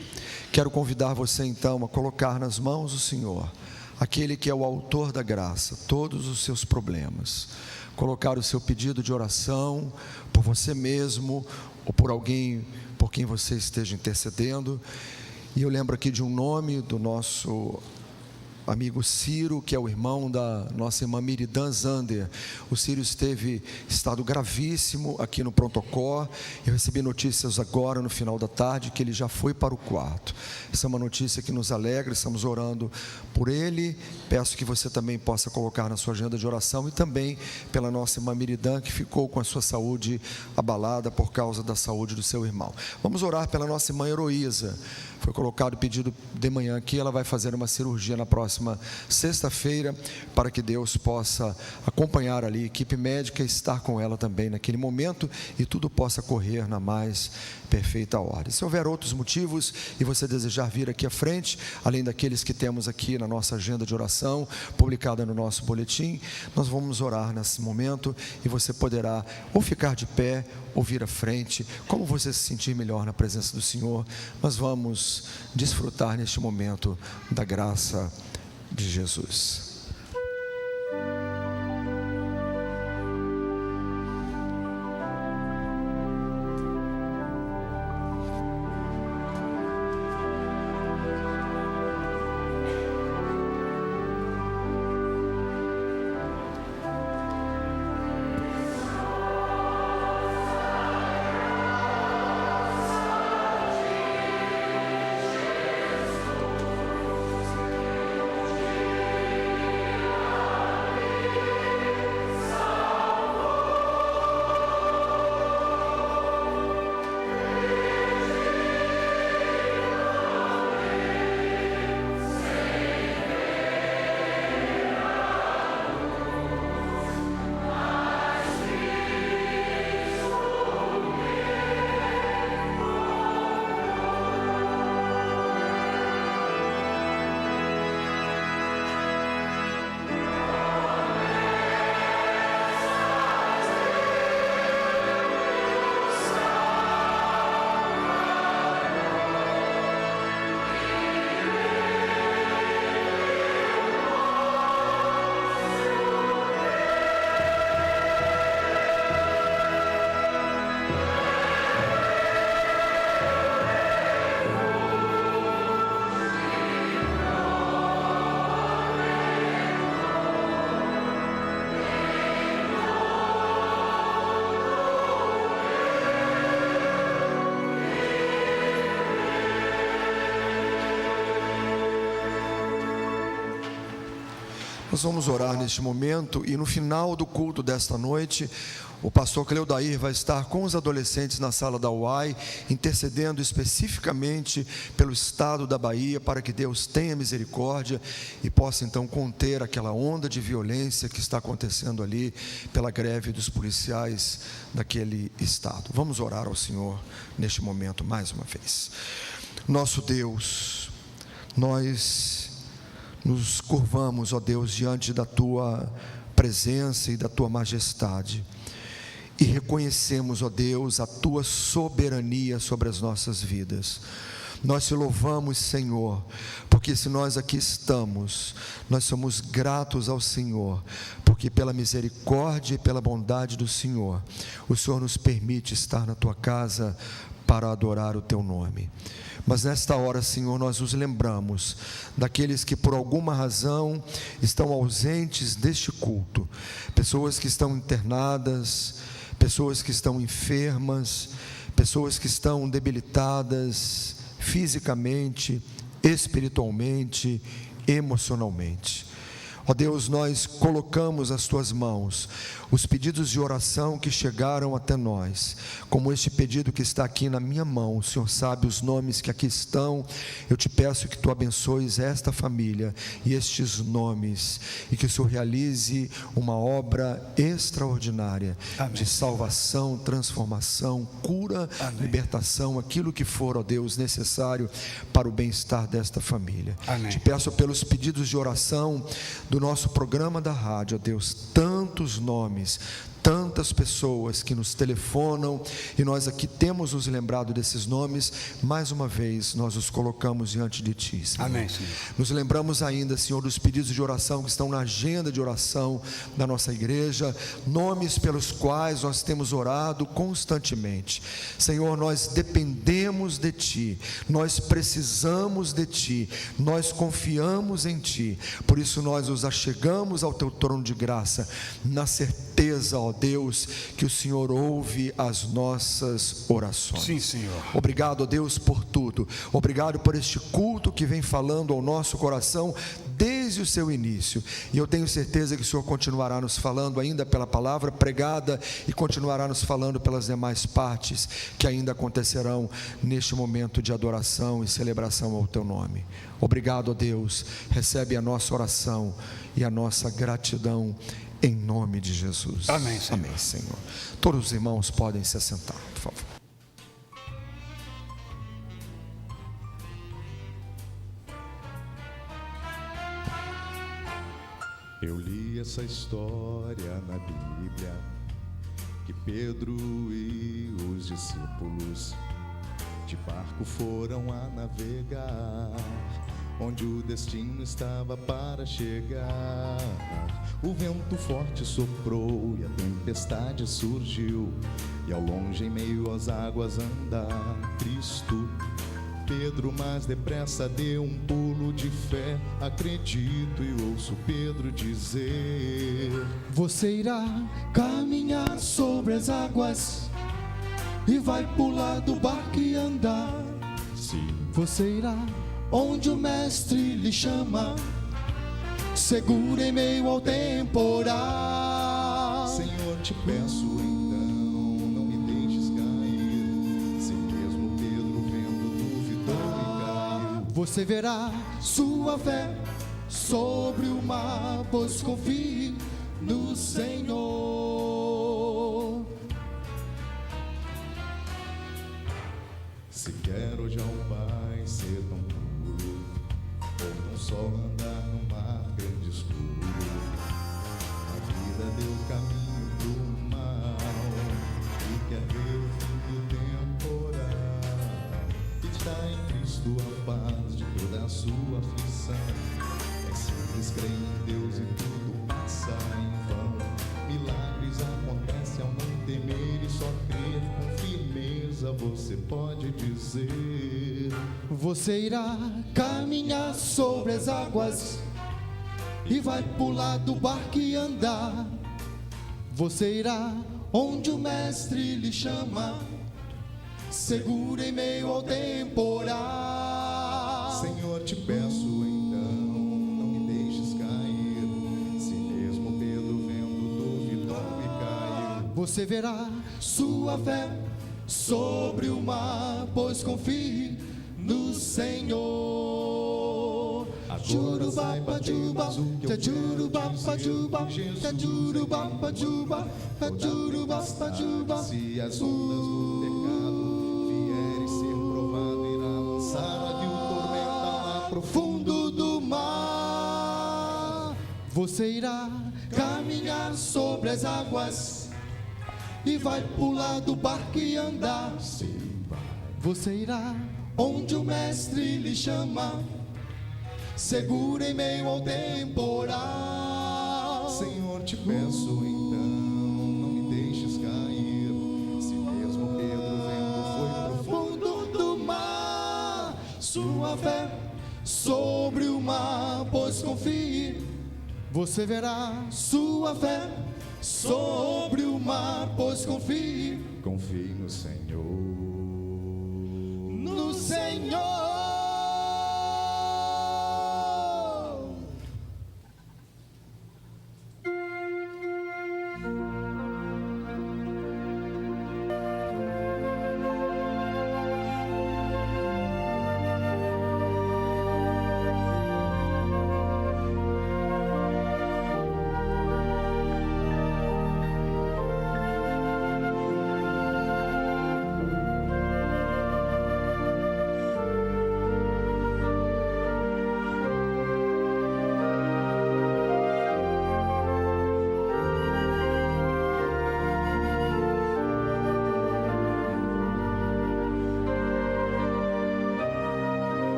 quero convidar você então a colocar nas mãos do Senhor aquele que é o autor da graça, todos os seus problemas. Colocar o seu pedido de oração por você mesmo ou por alguém por quem você esteja intercedendo. E eu lembro aqui de um nome do nosso amigo Ciro, que é o irmão da nossa irmã Miridan Zander. O Ciro esteve em estado gravíssimo aqui no pronto-socorro. Eu recebi notícias agora no final da tarde que ele já foi para o quarto. Essa é uma notícia que nos alegra, estamos orando por ele. Peço que você também possa colocar na sua agenda de oração, e também pela nossa irmã Miridan, que ficou com a sua saúde abalada por causa da saúde do seu irmão. Vamos orar pela nossa irmã Heroísa. Foi colocado o pedido de manhã aqui, ela vai fazer uma cirurgia na próxima sexta-feira, para que Deus possa acompanhar ali, a equipe médica, estar com ela também naquele momento, e tudo possa correr na mais perfeita ordem. Se houver outros motivos e você desejar vir aqui à frente, além daqueles que temos aqui na nossa agenda de oração, publicada no nosso boletim, nós vamos orar nesse momento, e você poderá ou ficar de pé, ou vir à frente, como você se sentir melhor na presença do Senhor. Nós vamos desfrutar neste momento da graça de Jesus. Nós vamos orar neste momento, e no final do culto desta noite, o pastor Cleudair vai estar com os adolescentes na sala da UAI, intercedendo especificamente pelo estado da Bahia, para que Deus tenha misericórdia e possa então conter aquela onda de violência que está acontecendo ali pela greve dos policiais daquele estado. Vamos orar ao Senhor neste momento mais uma vez. Nosso Deus, nós nos curvamos, ó Deus, diante da Tua presença e da Tua majestade, e reconhecemos, ó Deus, a Tua soberania sobre as nossas vidas. Nós te louvamos, Senhor, porque se nós aqui estamos, nós somos gratos ao Senhor, porque pela misericórdia e pela bondade do Senhor, o Senhor nos permite estar na Tua casa para adorar o Teu nome. Mas nesta hora, Senhor, nós nos lembramos daqueles que por alguma razão estão ausentes deste culto, pessoas que estão internadas, pessoas que estão enfermas, pessoas que estão debilitadas fisicamente, espiritualmente, emocionalmente. Ó Deus, nós colocamos às Tuas mãos os pedidos de oração que chegaram até nós, como este pedido que está aqui na minha mão. O Senhor sabe os nomes que aqui estão. Eu te peço que Tu abençoes esta família e estes nomes, e que o Senhor realize uma obra extraordinária. Amém. De salvação, transformação, cura, amém, libertação, aquilo que for, ó Deus, necessário para o bem-estar desta família. Amém. Te peço pelos pedidos de oração do nosso programa da rádio, ó Deus, tantos nomes, tantos tantas pessoas que nos telefonam, e nós aqui temos nos lembrado desses nomes. Mais uma vez nós os colocamos diante de Ti, Senhor. Amém, Senhor. Nos lembramos ainda, Senhor, dos pedidos de oração que estão na agenda de oração da nossa igreja, nomes pelos quais nós temos orado constantemente. Senhor, nós dependemos de Ti, nós precisamos de Ti, nós confiamos em Ti, por isso nós nos achegamos ao Teu trono de graça, na certeza, ó Deus, que o Senhor ouve as nossas orações. Sim, Senhor. Obrigado, ó Deus, por tudo. Obrigado por este culto que vem falando ao nosso coração desde o seu início, e eu tenho certeza que o Senhor continuará nos falando ainda pela palavra pregada, e continuará nos falando pelas demais partes que ainda acontecerão neste momento de adoração e celebração ao Teu nome. Obrigado, ó Deus, recebe a nossa oração e a nossa gratidão em nome de Jesus. Amém, Senhor. Amém, Senhor. Todos os irmãos podem se assentar, por favor. Eu li essa história na Bíblia, que Pedro e os discípulos de barco foram a navegar, onde o destino estava para chegar. O vento forte soprou e a tempestade surgiu, e ao longe em meio às águas anda Cristo. Pedro mais depressa deu um pulo de fé, acredito e ouço Pedro dizer: você irá caminhar sobre as águas e vai pular do barco e andar. Sim. Você irá onde o mestre lhe chama, seguro em meio ao temporal. Senhor, te peço então, não me deixes cair, se mesmo Pedro vendo duvidou e caiu. Você verá sua fé sobre o mar, pois confie no Senhor. Se quer hoje ao Pai ser tão puro, ou não só andar no mar grande escuro, a vida deu caminho pro mal, e quer ver o fim do temporal. Está em Cristo a paz de toda a sua aflição. É simples crer em Deus e tudo passa em vão. Milagres acontecem ao não temer e só crer com firmeza. Você pode dizer: você irá caminhar sobre as águas e vai pular do barco e andar. Você irá onde o mestre lhe chama, seguro em meio ao temporal. Senhor, te peço então, não me deixes cair, se mesmo Pedro vendo duvidou e caiu. Você verá sua fé sobre o mar, pois confie no Senhor. Jurubapa juba, jurubapa juba, jurubapa juba, jurubapa juba. Se as ondas do pecado vierem ser provado, irá lançar a vil tormenta lá pro fundo do mar. Você irá caminhar sobre as águas e vai pular do barco e andar. Você irá onde o mestre lhe chama, seguro em meio ao temporal. Senhor, te peço então, não me deixes cair, se mesmo Pedro vendo foi pro fundo do mar. Sua fé sobre o mar, pois confie, você verá sua fé sobre o mar, pois confie. Confie no Senhor. No Senhor.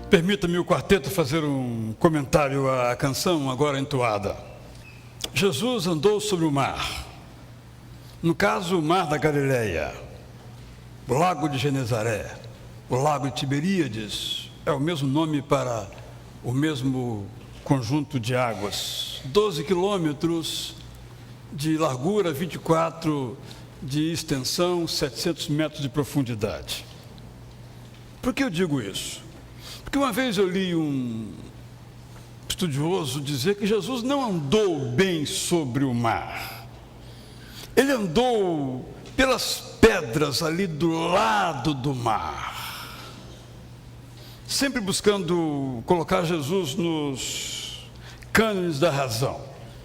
Permita-me o quarteto fazer um comentário à canção agora entoada. Jesus andou sobre o mar. No caso, o mar da Galileia, o lago de Genezaré, o lago de Tiberíades, é o mesmo nome para o mesmo conjunto de águas. 12 quilômetros de largura, 24 de extensão, 700 metros de profundidade. Por que eu digo isso? Porque uma vez eu li um estudioso dizer que Jesus não andou bem sobre o mar. Ele andou pelas pedras ali do lado do mar, sempre buscando colocar Jesus nos cânones da razão,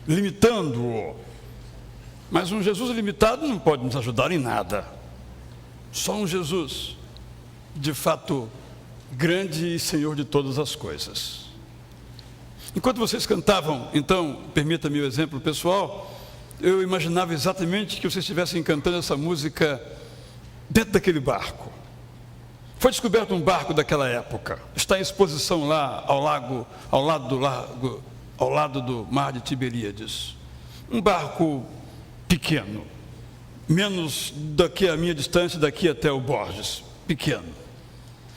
limitando-o. Mas um Jesus limitado não pode nos ajudar em nada. Só um Jesus, de fato, grande e Senhor de todas as coisas. Enquanto vocês cantavam, então, permita-me o exemplo pessoal, eu imaginava exatamente que vocês estivessem cantando essa música dentro daquele barco. Foi descoberto um barco daquela época, está em exposição lá ao lado do mar de Tiberíades. Um barco pequeno, menos daqui a minha distância, daqui até o Borges, pequeno.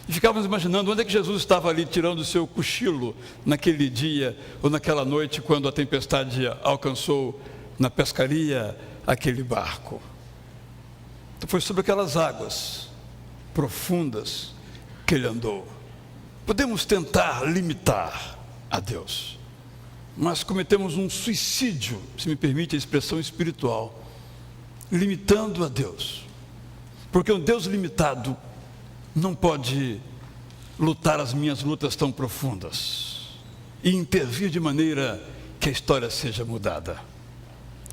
E ficávamos imaginando onde é que Jesus estava ali tirando o seu cochilo naquele dia ou naquela noite quando a tempestade alcançou na pescaria aquele barco. Então foi sobre aquelas águas profundas que ele andou. Podemos tentar limitar a Deus, mas cometemos um suicídio, se me permite a expressão espiritual, limitando a Deus. Porque um Deus limitado não pode lutar as minhas lutas tão profundas e intervir de maneira que a história seja mudada.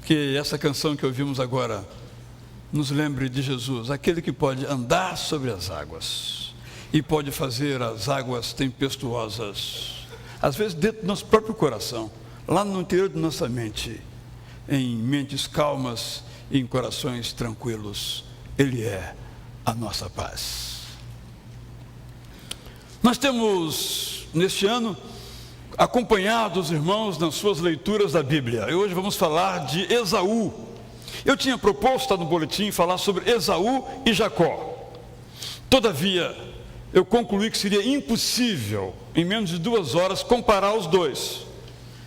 Que essa canção que ouvimos agora nos lembre de Jesus, aquele que pode andar sobre as águas e pode fazer as águas tempestuosas, às vezes dentro do nosso próprio coração, lá no interior de nossa mente, em mentes calmas e em corações tranquilos. Ele é a nossa paz. Nós temos, neste ano, acompanhado os irmãos nas suas leituras da Bíblia. E hoje vamos falar de Esaú. Eu tinha proposto no boletim falar sobre Esaú e Jacó. Todavia, eu concluí que seria impossível, em menos de 2 horas, comparar os dois.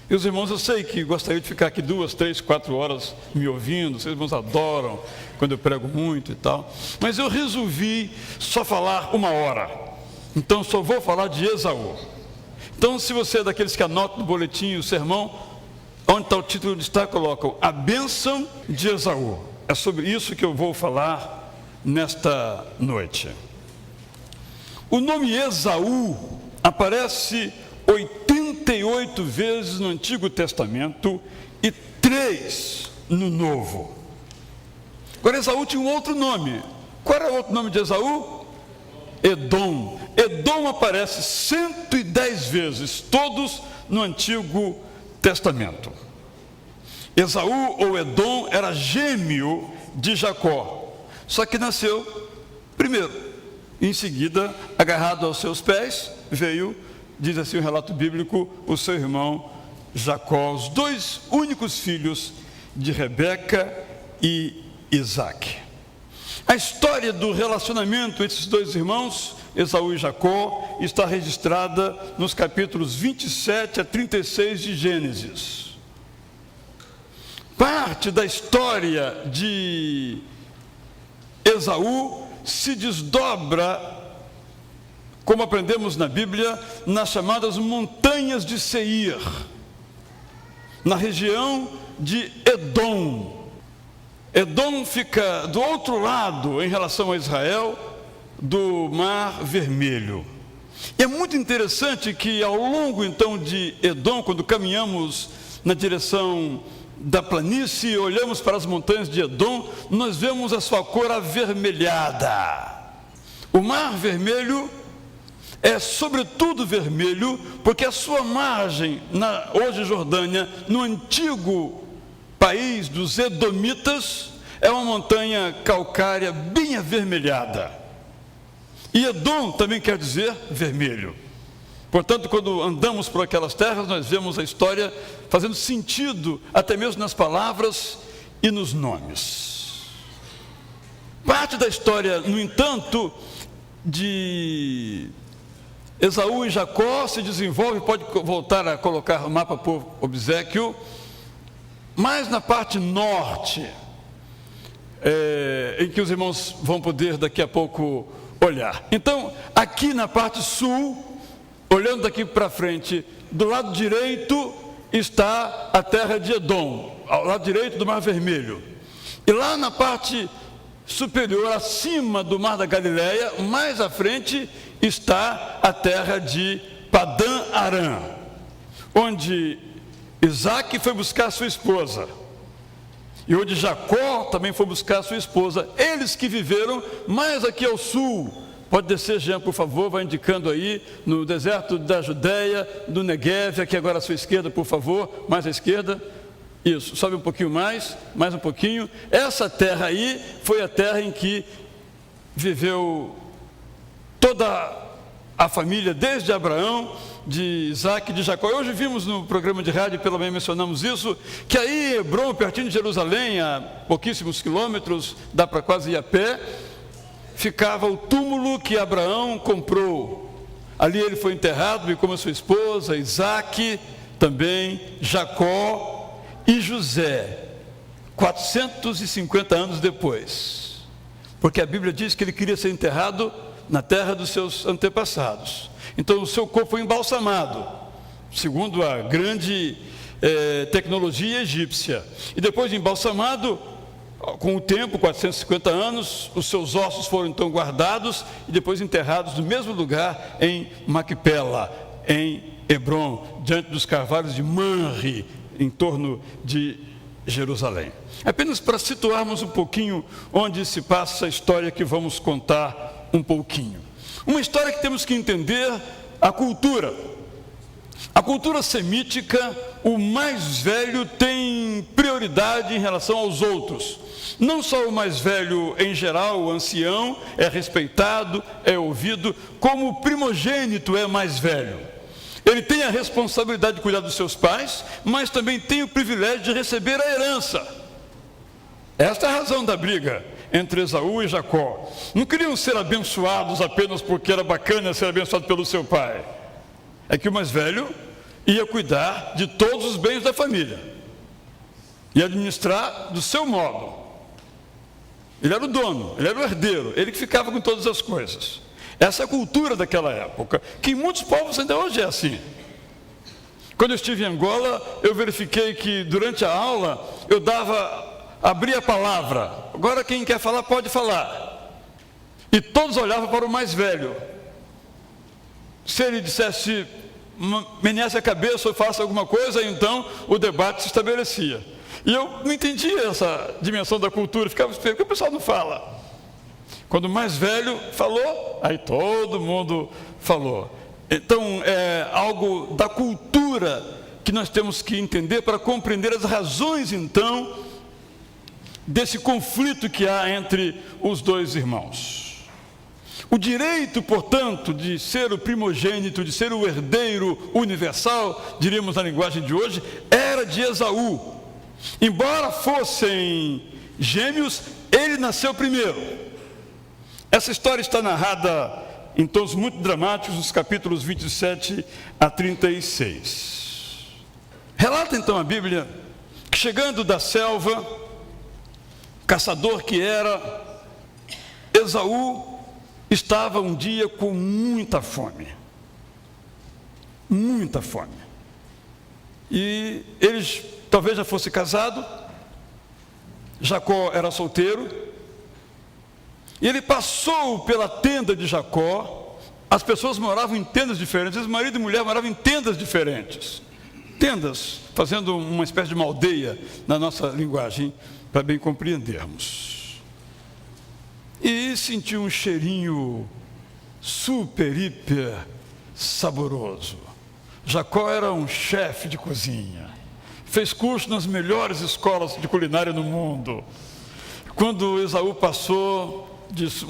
E os irmãos, eu sei que gostariam de ficar aqui 2, 3, 4 horas me ouvindo. Vocês irmãos adoram quando eu prego muito e tal. Mas eu resolvi só falar 1 hora. Então, só vou falar de Esaú. Então, se você é daqueles que anotam no boletim o sermão, onde está o título onde está, colocam a bênção de Esaú. É sobre isso que eu vou falar nesta noite. O nome Esaú aparece 88 vezes no Antigo Testamento e 3 no Novo. Agora, Esaú tinha um outro nome. Qual era o outro nome de Esaú? Edom. Edom aparece 110 vezes, todos no Antigo Testamento. Esaú ou Edom era gêmeo de Jacó, só que nasceu primeiro. Em seguida, agarrado aos seus pés, veio, diz assim o relato bíblico, o seu irmão Jacó, os 2 únicos filhos de Rebeca e Isaque. A história do relacionamento entre esses 2 irmãos, Esaú e Jacó, está registrada nos capítulos 27 a 36 de Gênesis. Parte da história de Esaú se desdobra, como aprendemos na Bíblia, nas chamadas montanhas de Seir, na região de Edom. Edom fica do outro lado em relação a Israel, do Mar Vermelho. E é muito interessante que ao longo então de Edom, quando caminhamos na direção da planície e olhamos para as montanhas de Edom, nós vemos a sua cor avermelhada. O Mar Vermelho é sobretudo vermelho porque a sua margem, hoje Jordânia, no antigo país dos Edomitas, é uma montanha calcária bem avermelhada. E Edom também quer dizer vermelho. Portanto, quando andamos por aquelas terras, nós vemos a história fazendo sentido, até mesmo nas palavras e nos nomes. Parte da história, no entanto, de Esaú e Jacó se desenvolve, pode voltar a colocar o mapa por obséquio, mais na parte norte, em que os irmãos vão poder daqui a pouco olhar. Então, aqui na parte sul, olhando daqui para frente, do lado direito está a terra de Edom, ao lado direito do Mar Vermelho. E lá na parte superior, acima do Mar da Galileia, mais à frente, está a terra de Padã Arã, onde Isaac foi buscar sua esposa. E onde Jacó também foi buscar sua esposa. Eles que viveram mais aqui ao sul. Pode descer, Jean, por favor, vai indicando aí, no deserto da Judéia, do Negueve, aqui agora à sua esquerda, por favor, mais à esquerda. Isso, sobe um pouquinho mais um pouquinho. Essa terra aí foi a terra em que viveu toda a família, desde Abraão, de Isaac e de Jacó. Hoje vimos no programa de rádio, pelo menos mencionamos isso, que aí Hebrom, pertinho de Jerusalém, a pouquíssimos quilômetros, dá para quase ir a pé, ficava o túmulo que Abraão comprou. Ali ele foi enterrado, bem como a sua esposa, Isaac, também Jacó e José, 450 anos depois. Porque a Bíblia diz que ele queria ser enterrado na terra dos seus antepassados. Então o seu corpo foi embalsamado, segundo a grande tecnologia egípcia. E depois de embalsamado, com o tempo, 450 anos, os seus ossos foram então guardados e depois enterrados no mesmo lugar em Macpela, em Hebrom, diante dos carvalhos de Manre, em torno de Jerusalém. Apenas para situarmos um pouquinho onde se passa essa história que vamos contar um pouquinho. Uma história que temos que entender a cultura. A cultura semítica, o mais velho tem prioridade em relação aos outros. Não só o mais velho em geral, o ancião, é respeitado, é ouvido, como o primogênito é mais velho. Ele tem a responsabilidade de cuidar dos seus pais, mas também tem o privilégio de receber a herança. Esta é a razão da briga entre Esaú e Jacó. Não queriam ser abençoados apenas porque era bacana ser abençoado pelo seu pai. É que o mais velho ia cuidar de todos os bens da família e administrar do seu modo. Ele era o dono, ele era o herdeiro, ele que ficava com todas as coisas. Essa é a cultura daquela época, que em muitos povos ainda hoje é assim. Quando eu estive em Angola, eu verifiquei que durante a aula eu abria a palavra. Agora quem quer falar pode falar. E todos olhavam para o mais velho. Se ele dissesse, meneasse a cabeça ou faça alguma coisa, então o debate se estabelecia. E eu não entendia essa dimensão da cultura, ficava esperando, porque o pessoal não fala. Quando o mais velho falou, aí todo mundo falou. Então é algo da cultura que nós temos que entender para compreender as razões, então, desse conflito que há entre os dois irmãos. O direito, portanto, de ser o primogênito, de ser o herdeiro universal, diríamos na linguagem de hoje, era de Esaú. Embora fossem gêmeos, ele nasceu primeiro. Essa história está narrada em tons muito dramáticos, nos capítulos 27 a 36. Relata então a Bíblia que, chegando da selva, caçador que era, Esaú estava um dia com muita fome. Muita fome. E ele talvez já fosse casado, Jacó era solteiro, e ele passou pela tenda de Jacó. As pessoas moravam em tendas diferentes, marido e mulher moravam em tendas diferentes. Tendas, fazendo uma espécie de uma aldeia na nossa linguagem, para bem compreendermos. E sentiu um cheirinho super, hiper saboroso. Jacó era um chefe de cozinha, fez curso nas melhores escolas de culinária no mundo. Quando Esaú passou, disse,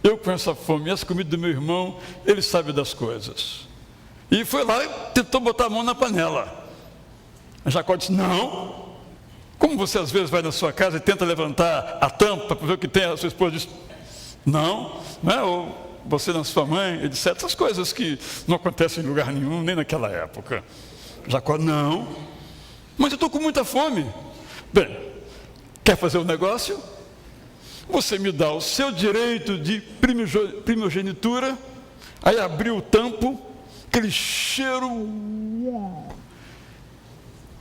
Eu com essa fome, essa comida do meu irmão, ele sabe das coisas. E foi lá e tentou botar a mão na panela. Jacó disse, não. Como você às vezes vai na sua casa e tenta levantar a tampa para ver o que tem, a sua esposa diz, não, não é? Ou você na sua mãe, etc. Essas coisas que não acontecem em lugar nenhum, nem naquela época. Jacó, não. Mas eu estou com muita fome. Bem, quer fazer um negócio? Você me dá o seu direito de primogenitura, aí abriu o tampo, aquele cheiro.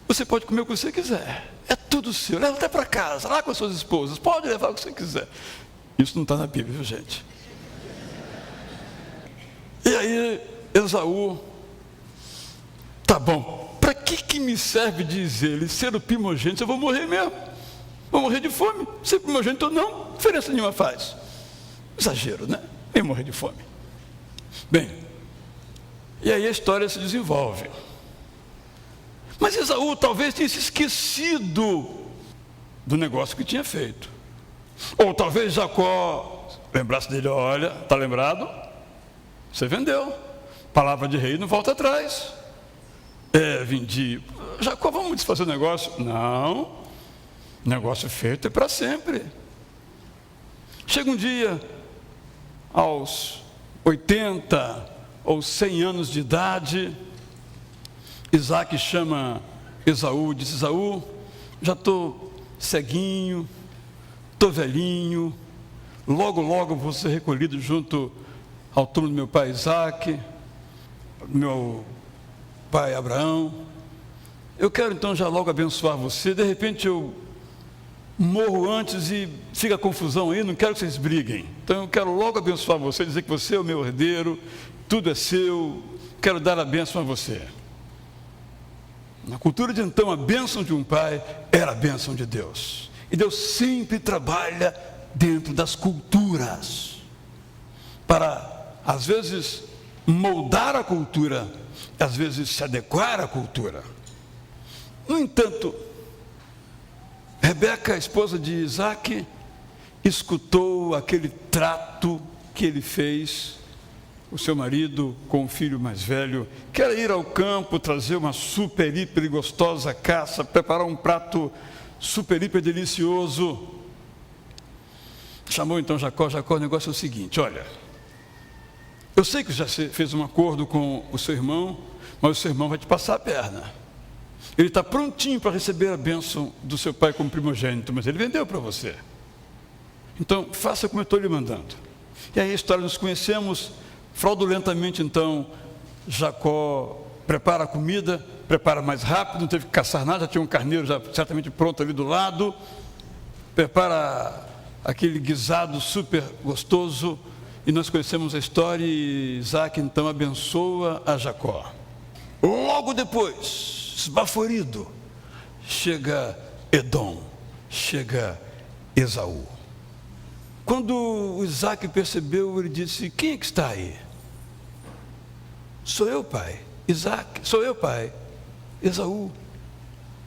Você pode comer o que você quiser, é tudo seu, leva até para casa, lá com as suas esposas, pode levar o que você quiser. Isso não está na Bíblia, viu, gente? E aí, Esaú, tá bom, para que me serve, diz ele, ser o primogênito? Eu vou morrer mesmo, vou morrer de fome. Ser primogênito não, diferença nenhuma faz. Exagero, né? Eu morrer de fome. Bem, e aí a história se desenvolve. Mas Esaú talvez tenha se esquecido do negócio que tinha feito. Ou talvez Jacó lembrasse dele, olha, está lembrado? Você vendeu. Palavra de rei não volta atrás. Vendi. Jacó, vamos desfazer o negócio? Não. Negócio feito é para sempre. Chega um dia, aos 80 ou 100 anos de idade, Isaac chama Esaú, diz, Esaú, já estou ceguinho, estou velhinho, logo vou ser recolhido junto ao túmulo do meu pai Isaac, meu pai Abraão. Eu quero então já logo abençoar você. De repente eu morro antes e fica confusão aí, não quero que vocês briguem. Então eu quero logo abençoar você, dizer que você é o meu herdeiro, tudo é seu, quero dar a bênção a você. Na cultura de então, a bênção de um pai era a bênção de Deus. E Deus sempre trabalha dentro das culturas para, às vezes, moldar a cultura, às vezes se adequar à cultura. No entanto, Rebeca, a esposa de Isaac, escutou aquele trato que ele fez, o seu marido com o filho mais velho, quer ir ao campo, trazer uma super, hiper gostosa caça, preparar um prato super, hiper delicioso. Chamou então Jacó, o negócio é o seguinte, olha, eu sei que já fez um acordo com o seu irmão, mas o seu irmão vai te passar a perna. Ele está prontinho para receber a bênção do seu pai como primogênito, mas ele vendeu para você. Então, faça como eu estou lhe mandando. E aí a história, nós conhecemos. Fraudulentamente, então, Jacó prepara a comida, prepara mais rápido, não teve que caçar nada, já tinha um carneiro já certamente pronto ali do lado, prepara aquele guisado super gostoso, e nós conhecemos a história, e Isaac então abençoa a Jacó. Logo depois, esbaforido, chega Edom, chega Esaú. Quando o Isaac percebeu, ele disse, quem é que está aí? Sou eu, pai. Isaac, sou eu, pai. Esaú.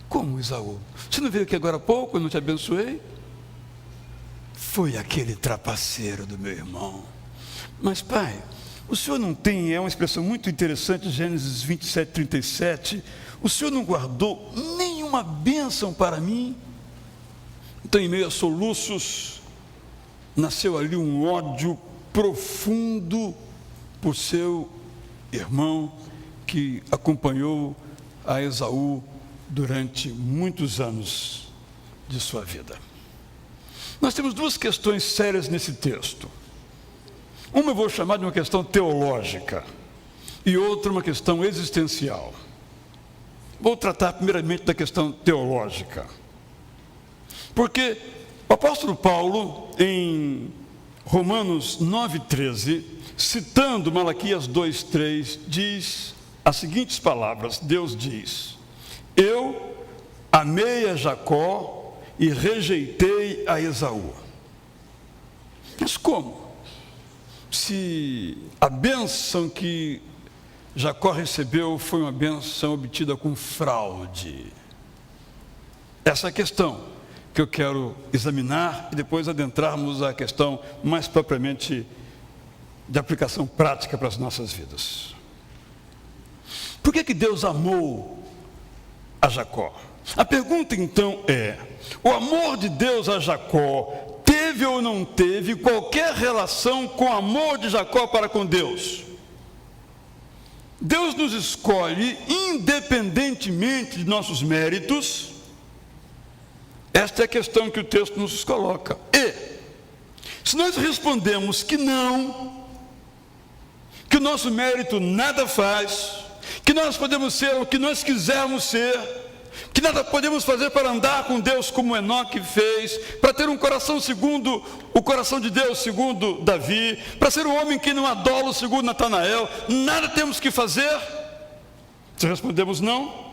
Como Esaú? Você não veio aqui agora há pouco, eu não te abençoei? Foi aquele trapaceiro do meu irmão. Mas, pai, o senhor não tem, é uma expressão muito interessante, Gênesis 27, 37, o senhor não guardou nenhuma bênção para mim? Então, em meio a soluços, nasceu ali um ódio profundo por seu irmão que acompanhou a Esaú durante muitos anos de sua vida. Nós temos duas questões sérias nesse texto. Uma eu vou chamar de uma questão teológica e outra uma questão existencial. Vou tratar primeiramente da questão teológica. Porque o apóstolo Paulo, em Romanos 9,13, citando Malaquias 2,3, diz as seguintes palavras, Deus diz, eu amei a Jacó e rejeitei a Esaú. Mas como? Se a bênção que Jacó recebeu foi uma bênção obtida com fraude. Essa é a questão que eu quero examinar e depois adentrarmos a questão mais propriamente de aplicação prática para as nossas vidas. Por que Deus amou a Jacó? A pergunta então é: o amor de Deus a Jacó teve ou não teve qualquer relação com o amor de Jacó para com Deus? Deus nos escolhe independentemente de nossos méritos. Esta é a questão que o texto nos coloca. E, se nós respondemos que não, que o nosso mérito nada faz, que nós podemos ser o que nós quisermos ser, que nada podemos fazer para andar com Deus como Enoque fez, para ter um coração segundo o coração de Deus, segundo Davi, para ser um homem que não adola, segundo Natanael, nada temos que fazer? Se respondemos não,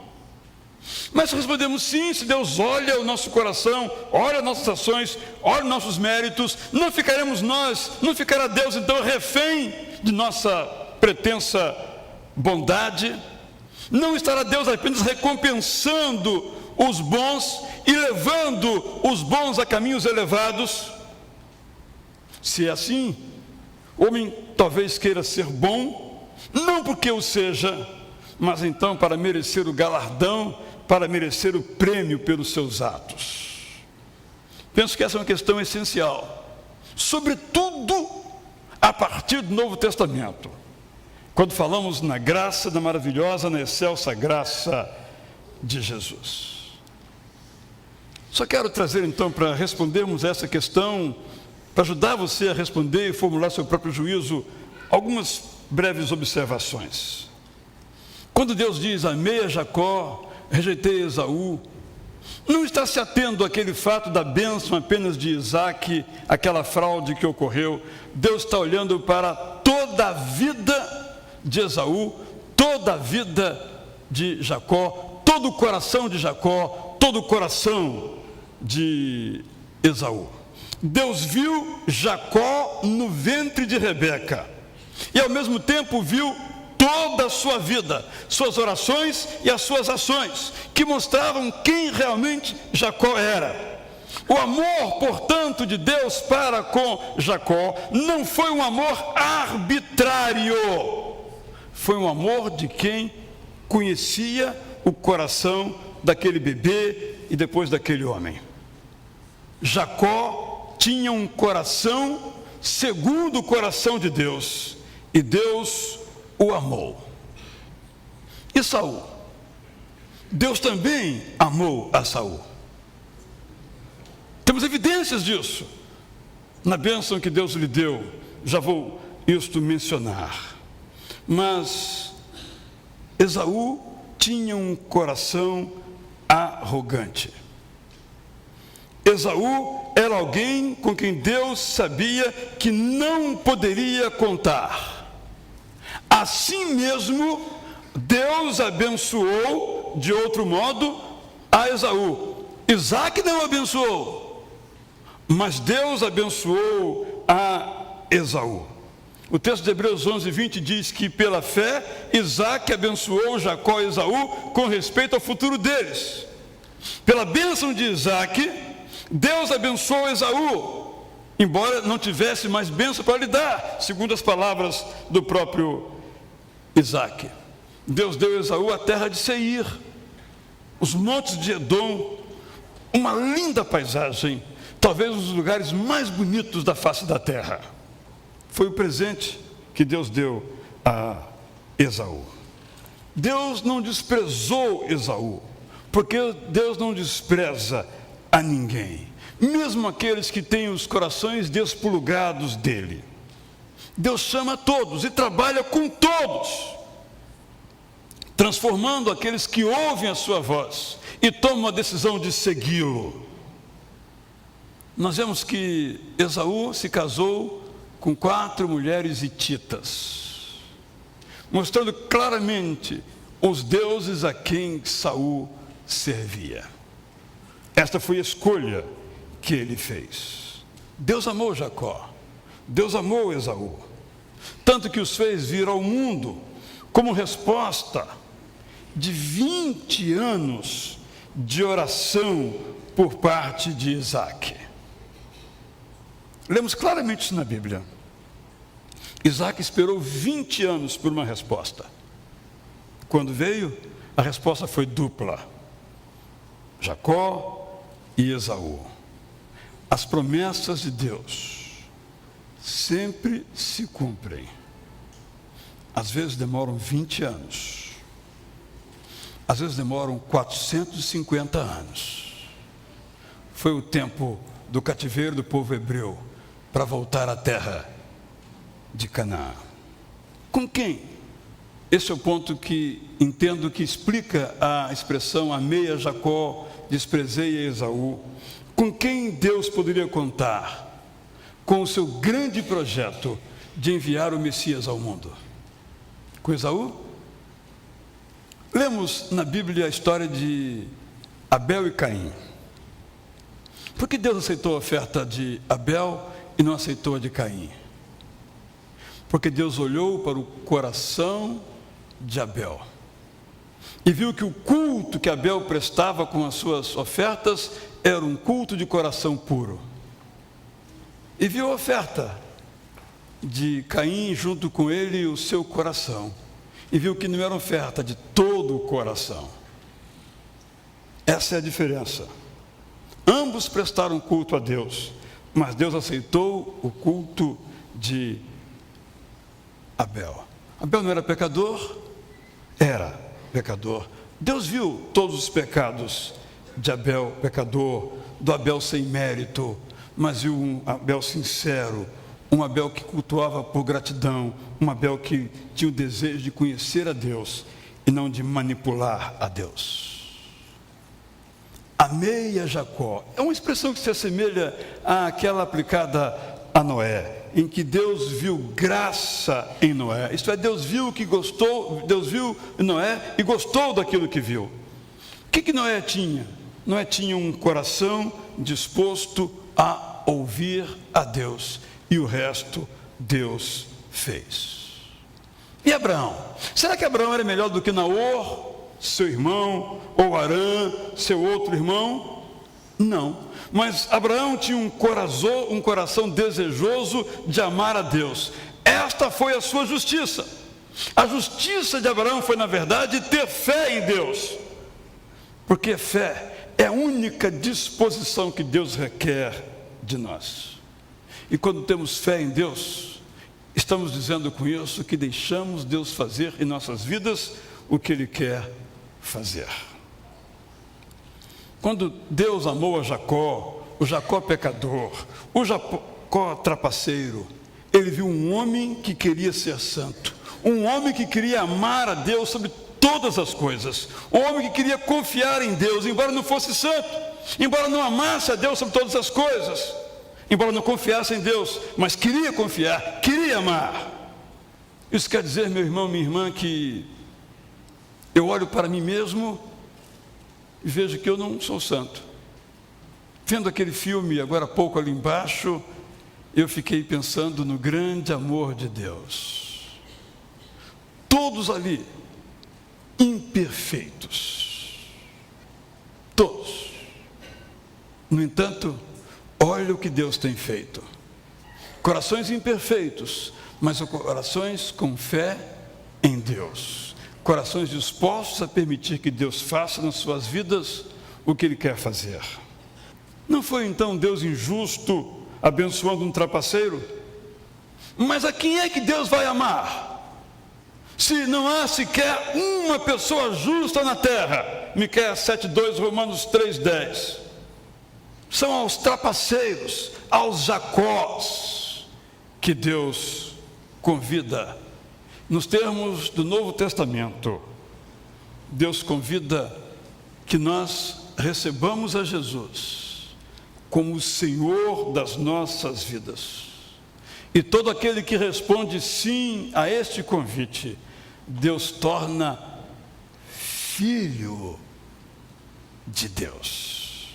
mas se respondemos sim, se Deus olha o nosso coração, olha as nossas ações, olha os nossos méritos, não ficaremos nós, não ficará Deus então refém de nossa pretensa bondade? Não estará Deus apenas recompensando os bons e levando os bons a caminhos elevados? Se é assim, o homem talvez queira ser bom, não porque o seja, mas então para merecer o galardão, para merecer o prêmio pelos seus atos. Penso que essa é uma questão essencial, sobretudo a partir do Novo Testamento. Quando falamos na graça, na maravilhosa, na excelsa graça de Jesus. Só quero trazer então, para respondermos essa questão, para ajudar você a responder e formular seu próprio juízo, algumas breves observações. Quando Deus diz, amei a Jacó, rejeitei Esaú, não está se atendo àquele fato da bênção apenas de Isaac, aquela fraude que ocorreu. Deus está olhando para toda a vida de Esaú, toda a vida de Jacó, todo o coração de Jacó, todo o coração de Esaú. Deus viu Jacó no ventre de Rebeca e ao mesmo tempo viu toda a sua vida, suas orações e as suas ações, que mostravam quem realmente Jacó era. O amor, portanto, de Deus para com Jacó não foi um amor arbitrário, foi um amor de quem conhecia o coração daquele bebê e depois daquele homem. Jacó tinha um coração segundo o coração de Deus, e Deus o amou. E Saul? Deus também amou a Saul. Temos evidências disso na bênção que Deus lhe deu, já vou isto mencionar. Mas Esaú tinha um coração arrogante. Esaú era alguém com quem Deus sabia que não poderia contar. Assim mesmo, Deus abençoou de outro modo a Esaú. Isaac não abençoou, mas Deus abençoou a Esaú. O texto de Hebreus 11:20 diz que pela fé Isaac abençoou Jacó e Esaú com respeito ao futuro deles. Pela bênção de Isaac, Deus abençoou Esaú, embora não tivesse mais bênção para lhe dar, segundo as palavras do próprio Isaac. Deus deu a Esaú a terra de Seir, os montes de Edom, uma linda paisagem, talvez um dos lugares mais bonitos da face da terra. Foi o presente que Deus deu a Esaú. Deus não desprezou Esaú, porque Deus não despreza a ninguém, mesmo aqueles que têm os corações desplugados dele. Deus chama todos e trabalha com todos, transformando aqueles que ouvem a sua voz e tomam a decisão de segui-lo. Nós vemos que Esaú se casou com 4 mulheres hititas, mostrando claramente os deuses a quem Saul servia. Esta foi a escolha que ele fez. Deus amou Jacó, Deus amou Esaú, tanto que os fez vir ao mundo como resposta de 20 anos de oração por parte de Isaac. Lemos claramente isso na Bíblia. Isaac esperou 20 anos por uma resposta. Quando veio, a resposta foi dupla: Jacó e Esaú. As promessas de Deus sempre se cumprem. Às vezes demoram 20 anos. Às vezes demoram 450 anos. Foi o tempo do cativeiro do povo hebreu para voltar à terra de Canaã. Com quem? Esse é o ponto que entendo que explica a expressão amei a Jacó, desprezei a Esaú. Com quem Deus poderia contar com o seu grande projeto de enviar o Messias ao mundo? Com Esaú? Lemos na Bíblia a história de Abel e Caim. Por que Deus aceitou a oferta de Abel e não aceitou a de Caim? Porque Deus olhou para o coração de Abel e viu que o culto que Abel prestava com as suas ofertas era um culto de coração puro. E viu a oferta de Caim junto com ele o seu coração. E viu que não era oferta de todo o coração. Essa é a diferença. Ambos prestaram culto a Deus, mas Deus aceitou o culto de Abel. Abel não era pecador? Era pecador. Deus viu todos os pecados de Abel, pecador, do Abel sem mérito, mas viu um Abel sincero, um Abel que cultuava por gratidão, um Abel que tinha o desejo de conhecer a Deus e não de manipular a Deus. Amei a Jacó é uma expressão que se assemelha àquela aplicada a Noé, em que Deus viu graça em Noé. Isto é, Deus viu Noé e gostou daquilo que viu. O que Noé tinha? Noé tinha um coração disposto a ouvir a Deus, e o resto Deus fez. E Abraão? Será que Abraão era melhor do que Naor, seu irmão, ou Arã, seu outro irmão? Não. Mas Abraão tinha um coração desejoso de amar a Deus. Esta foi a sua justiça. A justiça de Abraão foi, na verdade, ter fé em Deus. Porque fé é a única disposição que Deus requer de nós. E quando temos fé em Deus, estamos dizendo com isso que deixamos Deus fazer em nossas vidas o que Ele quer fazer. Quando Deus amou a Jacó, o Jacó pecador, o Jacó trapaceiro, Ele viu um homem que queria ser santo, um homem que queria amar a Deus sobre todas as coisas, um homem que queria confiar em Deus, embora não fosse santo, embora não amasse a Deus sobre todas as coisas, embora não confiasse em Deus, mas queria confiar, queria amar. Isso quer dizer, meu irmão, minha irmã, que eu olho para mim mesmo e vejo que eu não sou santo. Vendo aquele filme agora há pouco ali embaixo, eu fiquei pensando no grande amor de Deus. Todos ali, imperfeitos. Todos. No entanto, olha o que Deus tem feito. Corações imperfeitos, mas corações com fé em Deus. Corações dispostos a permitir que Deus faça nas suas vidas o que Ele quer fazer. Não foi então Deus injusto abençoando um trapaceiro? Mas a quem é que Deus vai amar? Se não há sequer uma pessoa justa na terra. Miqueias 7:2, Romanos 3:10. São aos trapaceiros, aos Jacós, que Deus convida. Nos termos do Novo Testamento, Deus convida que nós recebamos a Jesus como o Senhor das nossas vidas. E todo aquele que responde sim a este convite, Deus torna filho de Deus.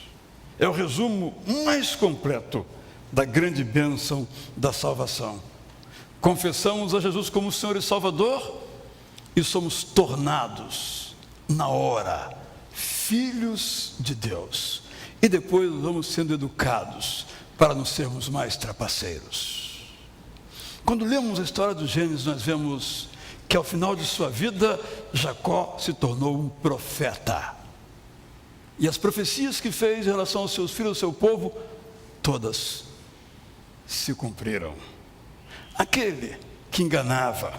É o resumo mais completo da grande bênção da salvação. Confessamos a Jesus como Senhor e Salvador e somos tornados, na hora, filhos de Deus. E depois vamos sendo educados para não sermos mais trapaceiros. Quando lemos a história do Gênesis, nós vemos que ao final de sua vida, Jacó se tornou um profeta. E as profecias que fez em relação aos seus filhos, ao seu povo, todas se cumpriram. Aquele que enganava,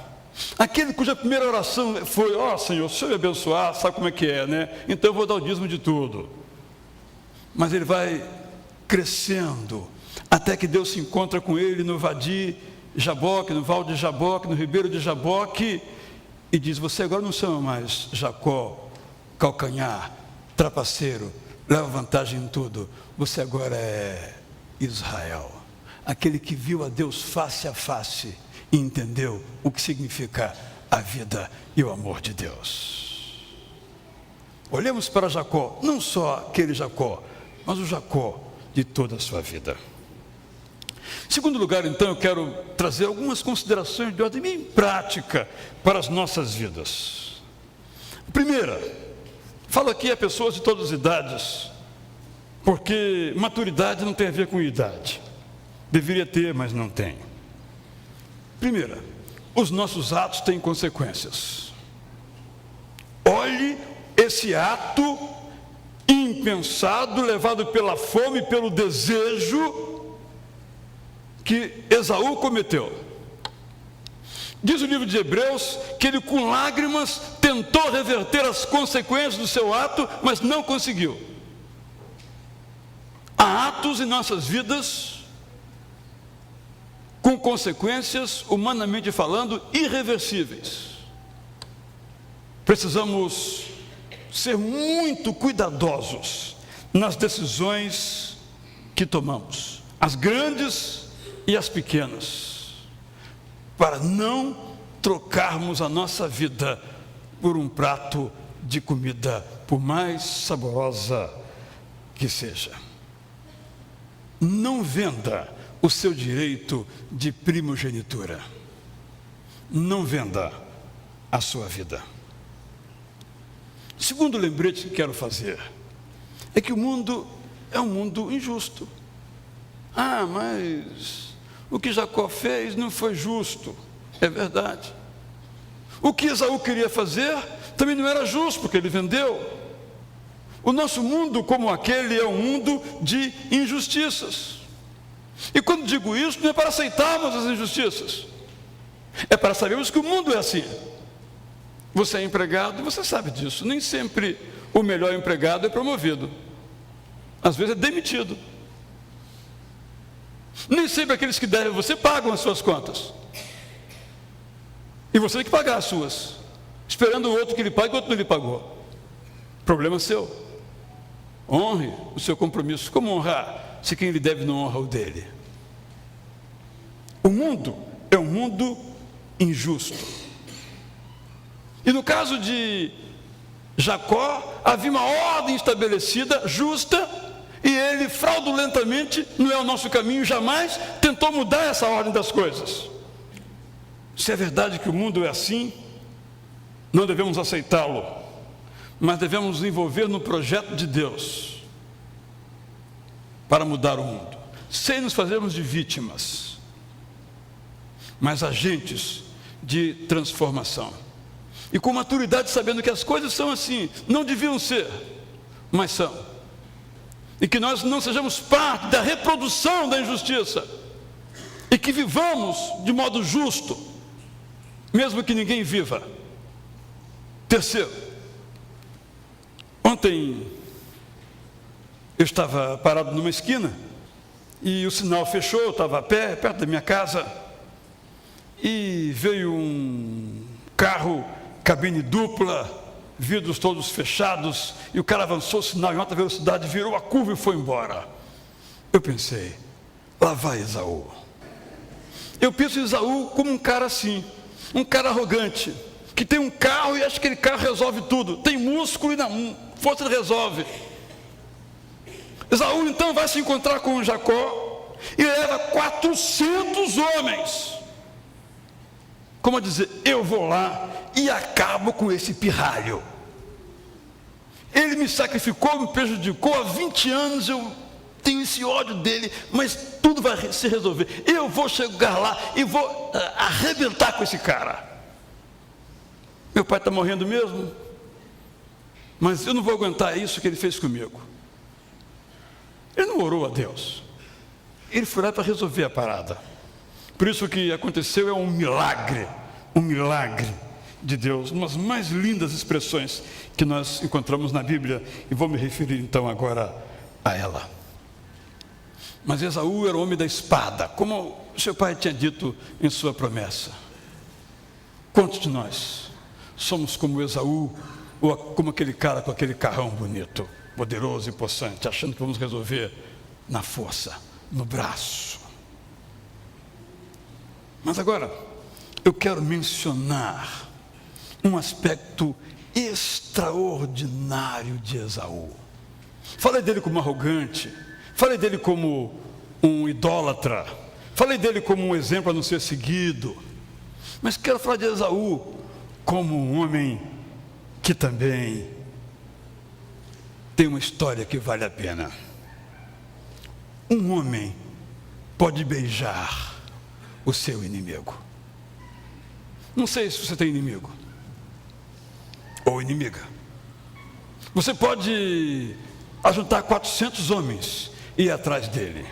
aquele cuja primeira oração foi: ó Senhor, se o Senhor me abençoar, sabe como é que é, né? Então eu vou dar o dízimo de tudo. Mas ele vai crescendo, até que Deus se encontra com ele no Vadi Jaboque, no Val de Jaboque, no Ribeiro de Jaboque, e diz: você agora não chama mais Jacó, calcanhar, trapaceiro, leva vantagem em tudo. Você agora é Israel, aquele que viu a Deus face a face e entendeu o que significa a vida e o amor de Deus. Olhemos para Jacó, não só aquele Jacó, mas o Jacó de toda a sua vida. Em segundo lugar, então, eu quero trazer algumas considerações de ordem bem prática para as nossas vidas. Primeira, falo aqui a pessoas de todas as idades, porque maturidade não tem a ver com idade. Deveria ter, mas não tem. Primeira, os nossos atos têm consequências. Olhe esse ato impensado, levado pela fome e pelo desejo que Esaú cometeu. Diz o livro de Hebreus que ele com lágrimas tentou reverter as consequências do seu ato, mas não conseguiu. Há atos em nossas vidas com consequências, humanamente falando, irreversíveis. Precisamos ser muito cuidadosos nas decisões que tomamos, as grandes e as pequenas, para não trocarmos a nossa vida por um prato de comida, por mais saborosa que seja. Não venda o seu direito de primogenitura. Não venda a sua vida. Segundo lembrete que quero fazer é que o mundo é um mundo injusto. Ah, mas o que Jacó fez não foi justo. É verdade. O que Esaú queria fazer também não era justo, porque ele vendeu. O nosso mundo, como aquele, é um mundo de injustiças. E quando digo isso, não é para aceitarmos as injustiças, é para sabermos que o mundo é assim. Você é empregado e você sabe disso. Nem sempre o melhor empregado é promovido. Às vezes é demitido. Nem sempre aqueles que devem você pagam as suas contas. E você tem que pagar as suas, esperando o outro que lhe pague, o outro não lhe pagou. Problema seu. Honre o seu compromisso. Como honrar se quem lhe deve não honra o dele? O mundo é um mundo injusto. E no caso de Jacó, havia uma ordem estabelecida, justa, e ele fraudulentamente, não é o nosso caminho, jamais tentou mudar essa ordem das coisas. Se é verdade que o mundo é assim, não devemos aceitá-lo, mas devemos nos envolver no projeto de Deus para mudar o mundo, sem nos fazermos de vítimas, mas agentes de transformação. E com maturidade, sabendo que as coisas são assim, não deviam ser, mas são. E que nós não sejamos parte da reprodução da injustiça, e que vivamos de modo justo, mesmo que ninguém viva. Terceiro, ontem eu estava parado numa esquina e o sinal fechou, eu estava a pé, perto da minha casa, e veio um carro, cabine dupla, vidros todos fechados, e o cara avançou o sinal em alta velocidade, virou a curva e foi embora. Eu pensei, lá vai Esaú. Eu penso em Esaú como um cara assim, um cara arrogante, que tem um carro e acha que aquele carro resolve tudo, tem músculo e na força ele resolve. Esaú então vai se encontrar com Jacó e leva 400 homens, como a dizer, eu vou lá e acabo com esse pirralho. Ele me sacrificou, me prejudicou, há 20 anos eu tenho esse ódio dele, mas tudo vai se resolver. Eu vou chegar lá e vou arrebentar com esse cara. Meu pai está morrendo mesmo, mas eu não vou aguentar isso que ele fez comigo. Ele não orou a Deus, ele foi lá para resolver a parada. Por isso o que aconteceu é um milagre de Deus, umas mais lindas expressões que nós encontramos na Bíblia, e vou me referir então agora a ela. Mas Esaú era o homem da espada, como seu pai tinha dito em sua promessa. Quantos de nós somos como Esaú, ou como aquele cara com aquele carrão bonito, poderoso e possante, achando que vamos resolver na força, no braço? Mas agora eu quero mencionar um aspecto extraordinário de Esaú. Falei dele como arrogante, falei dele como um idólatra, falei dele como um exemplo a não ser seguido, mas quero falar de Esaú como um homem que também tem uma história que vale a pena. Um homem pode beijar o seu inimigo. Não sei se você tem inimigo ou inimiga. Você pode ajuntar 400 homens e ir atrás dele,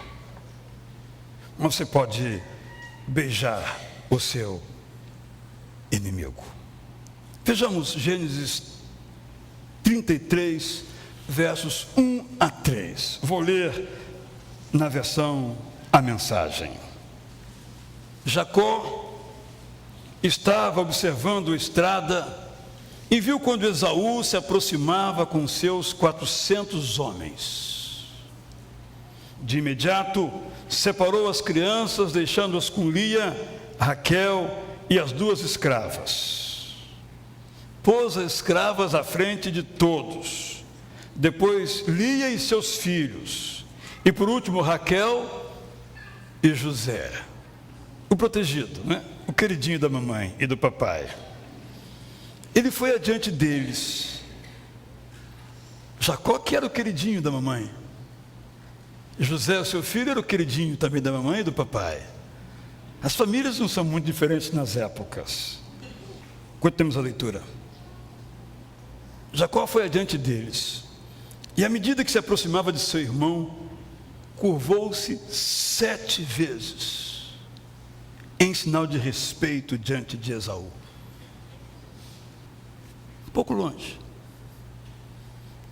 mas você pode beijar o seu inimigo. Vejamos Gênesis 33, versos 1 a 3. Vou ler na versão A Mensagem. Jacó estava observando a estrada e viu quando Esaú se aproximava com seus 400 homens. De imediato, separou as crianças, deixando-as com Lia, Raquel e as 2 escravas. Pôs as escravas à frente de todos, depois Lia e seus filhos, e por último Raquel e José, o protegido, né? O queridinho da mamãe e do papai. Ele foi adiante deles. Jacó, que era o queridinho da mamãe, José, o seu filho, era o queridinho também da mamãe e do papai. As famílias não são muito diferentes nas épocas. Continuemos a leitura. Jacó foi adiante deles, e à medida que se aproximava de seu irmão, curvou-se 7 vezes, em sinal de respeito diante de Esaú. Um pouco longe,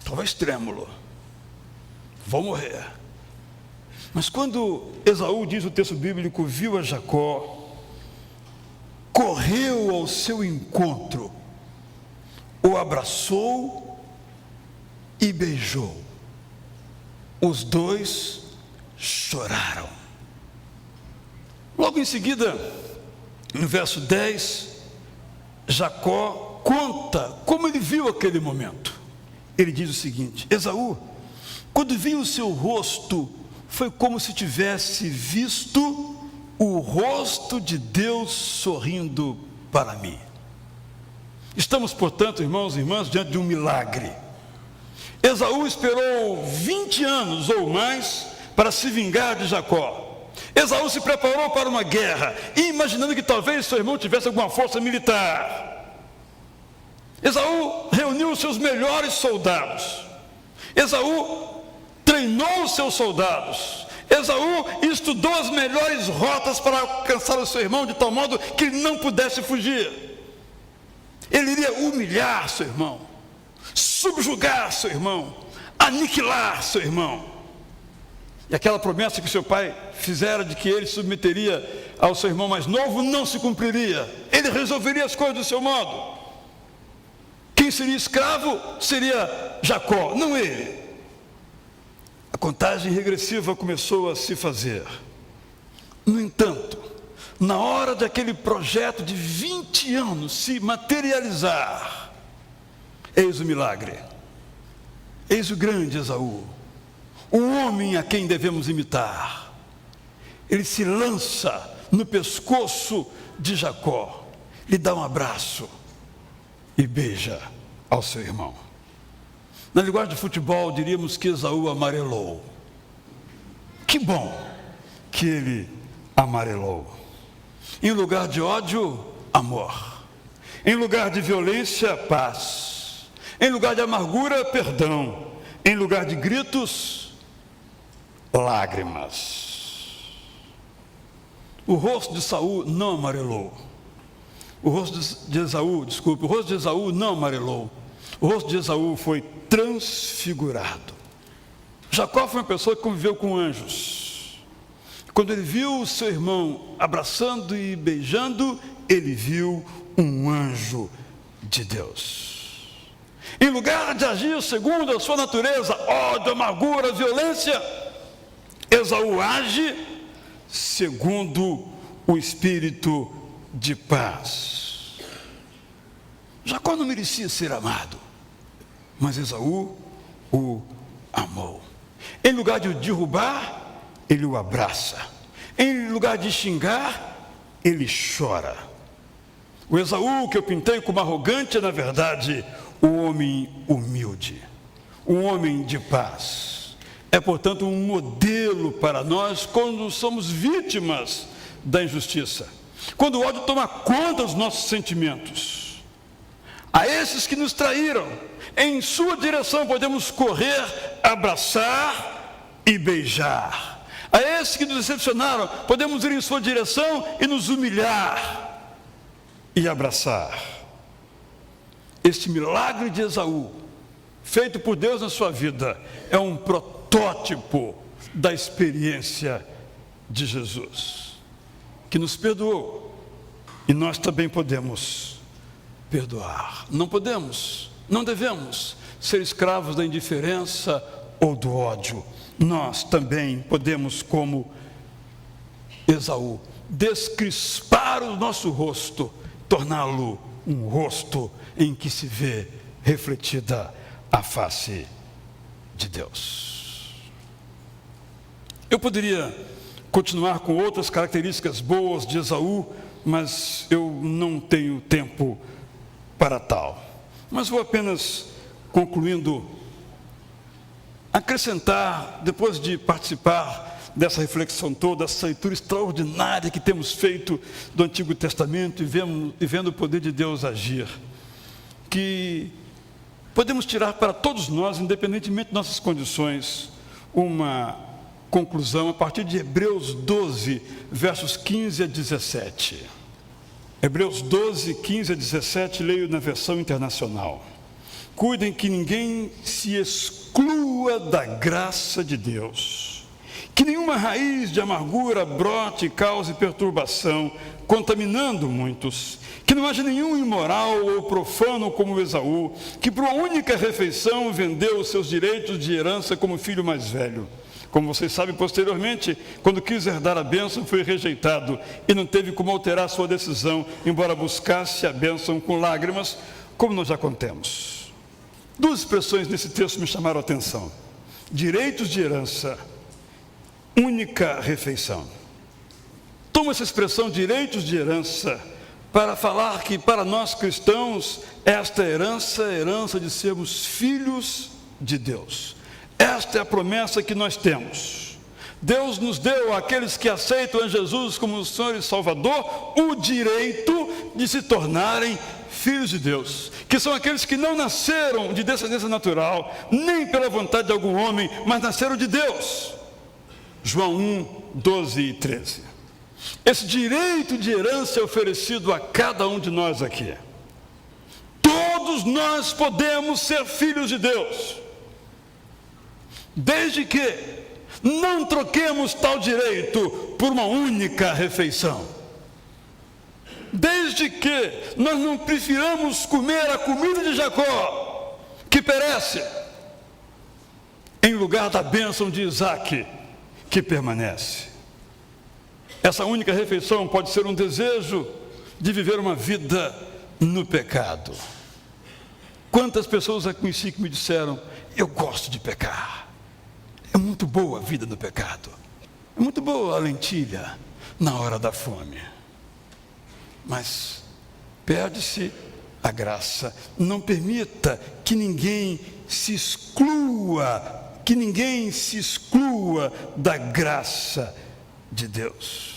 talvez trêmulo, vou morrer. Mas quando Esaú, diz o texto bíblico, viu a Jacó, correu ao seu encontro, o abraçou e beijou. Os 2 choraram. Logo em seguida, no verso 10, Jacó conta como ele viu aquele momento. Ele diz o seguinte: Esaú, quando vi o seu rosto, foi como se tivesse visto o rosto de Deus sorrindo para mim. Estamos, portanto, irmãos e irmãs, diante de um milagre. Esaú esperou 20 anos ou mais para se vingar de Jacó. Esaú se preparou para uma guerra, imaginando que talvez seu irmão tivesse alguma força militar. Esaú reuniu os seus melhores soldados. Esaú treinou os seus soldados. Esaú estudou as melhores rotas para alcançar o seu irmão, de tal modo que ele não pudesse fugir. Ele iria humilhar seu irmão, subjugar seu irmão, aniquilar seu irmão. E aquela promessa que seu pai fizera de que ele se submeteria ao seu irmão mais novo não se cumpriria. Ele resolveria as coisas do seu modo. Quem seria escravo seria Jacó, não ele. A contagem regressiva começou a se fazer. No entanto, na hora daquele projeto de 20 anos se materializar, eis o milagre, eis o grande Esaú, o homem a quem devemos imitar. Ele se lança no pescoço de Jacó, lhe dá um abraço e beija ao seu irmão. Na linguagem de futebol, diríamos que Esaú amarelou. Que bom que ele amarelou. Em lugar de ódio, amor. Em lugar de violência, paz. Em lugar de amargura, perdão. Em lugar de gritos, lágrimas. O rosto de Saul não amarelou. O rosto de Esaú não amarelou. O rosto de Esaú foi transfigurado. Jacó foi uma pessoa que conviveu com anjos. Quando ele viu o seu irmão abraçando e beijando, ele viu um anjo de Deus. Em lugar de agir segundo a sua natureza, ódio, amargura, violência, Esaú age segundo o espírito de paz. Jacó não merecia ser amado, mas Esaú o amou. Em lugar de o derrubar, ele o abraça. Em lugar de xingar, ele chora. O Esaú que eu pintei como arrogante é, na verdade, o homem humilde, um homem de paz. É, portanto, um modelo para nós quando somos vítimas da injustiça, quando o ódio toma conta dos nossos sentimentos. A esses que nos traíram, em sua direção podemos correr, abraçar e beijar. A esses que nos decepcionaram, podemos ir em sua direção e nos humilhar e abraçar. Este milagre de Esaú, feito por Deus na sua vida, é um protótipo da experiência de Jesus, que nos perdoou, e nós também podemos perdoar. Não podemos, não devemos ser escravos da indiferença ou do ódio. Nós também podemos, como Esaú, descrispar o nosso rosto, torná-lo um rosto em que se vê refletida a face de Deus. Eu poderia continuar com outras características boas de Esaú, mas eu não tenho tempo para tal. Mas vou apenas, concluindo, acrescentar, depois de participar dessa reflexão toda, essa leitura extraordinária que temos feito do Antigo Testamento e vendo o poder de Deus agir, que podemos tirar para todos nós, independentemente de nossas condições, uma conclusão a partir de Hebreus 12, versos 15 a 17. Hebreus 12, 15 a 17, leio na versão internacional. Cuidem que ninguém se exclua da graça de Deus, que nenhuma raiz de amargura brote e cause perturbação, contaminando muitos, que não haja nenhum imoral ou profano como Esaú, que por uma única refeição vendeu os seus direitos de herança como filho mais velho. Como vocês sabem, posteriormente, quando quis herdar a bênção, foi rejeitado e não teve como alterar sua decisão, embora buscasse a bênção com lágrimas, como nós já contamos. Duas expressões nesse texto me chamaram a atenção: direitos de herança, única refeição. Tomo essa expressão direitos de herança para falar que para nós cristãos esta herança é a herança de sermos filhos de Deus. Esta é a promessa que nós temos. Deus nos deu àqueles que aceitam a Jesus como Senhor e Salvador o direito de se tornarem filhos de Deus, que são aqueles que não nasceram de descendência natural, nem pela vontade de algum homem, mas nasceram de Deus. João 1, 12 e 13. Esse direito de herança é oferecido a cada um de nós aqui. Todos nós podemos ser filhos de Deus, desde que não troquemos tal direito por uma única refeição. Desde que nós não prefiramos comer a comida de Jacó, que perece, em lugar da bênção de Isaac, que permanece. Essa única refeição pode ser um desejo de viver uma vida no pecado. Quantas pessoas eu conheci que me disseram: eu gosto de pecar, é muito boa a vida no pecado, é muito boa a lentilha na hora da fome. Mas perde-se a graça. Não permita que ninguém se exclua que ninguém se exclua da graça de Deus.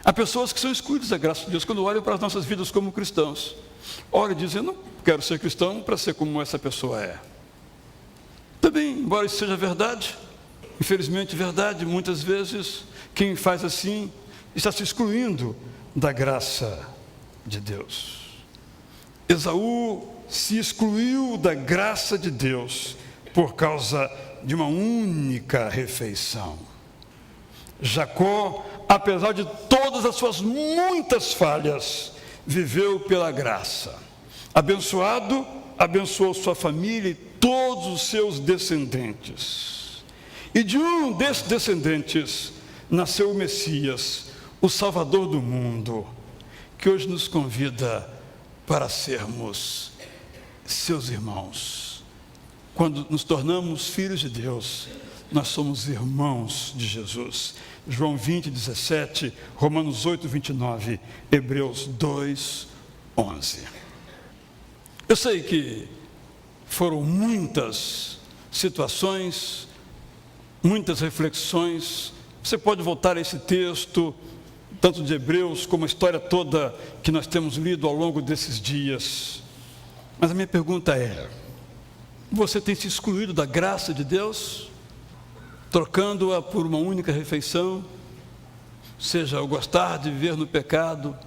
Há pessoas que são excluídas da graça de Deus quando olham para as nossas vidas como cristãos. Olham e dizem, eu não quero ser cristão para ser como essa pessoa é. Também, embora isso seja verdade, infelizmente verdade, muitas vezes quem faz assim está se excluindo da graça de Deus. Esaú se excluiu da graça de Deus por causa de uma única refeição. Jacó, apesar de todas as suas muitas falhas, viveu pela graça. Abençoado, abençoou sua família e todos os seus descendentes. E de um desses descendentes nasceu o Messias, o Salvador do mundo, que hoje nos convida para sermos seus irmãos. Quando nos tornamos filhos de Deus, nós somos irmãos de Jesus. João 20, 17, Romanos 8, 29, Hebreus 2, 11. Eu sei que foram muitas situações, muitas reflexões. Você pode voltar a esse texto, tanto de Hebreus como a história toda que nós temos lido ao longo desses dias. Mas a minha pergunta é: você tem se excluído da graça de Deus, trocando-a por uma única refeição, seja o gostar de viver no pecado,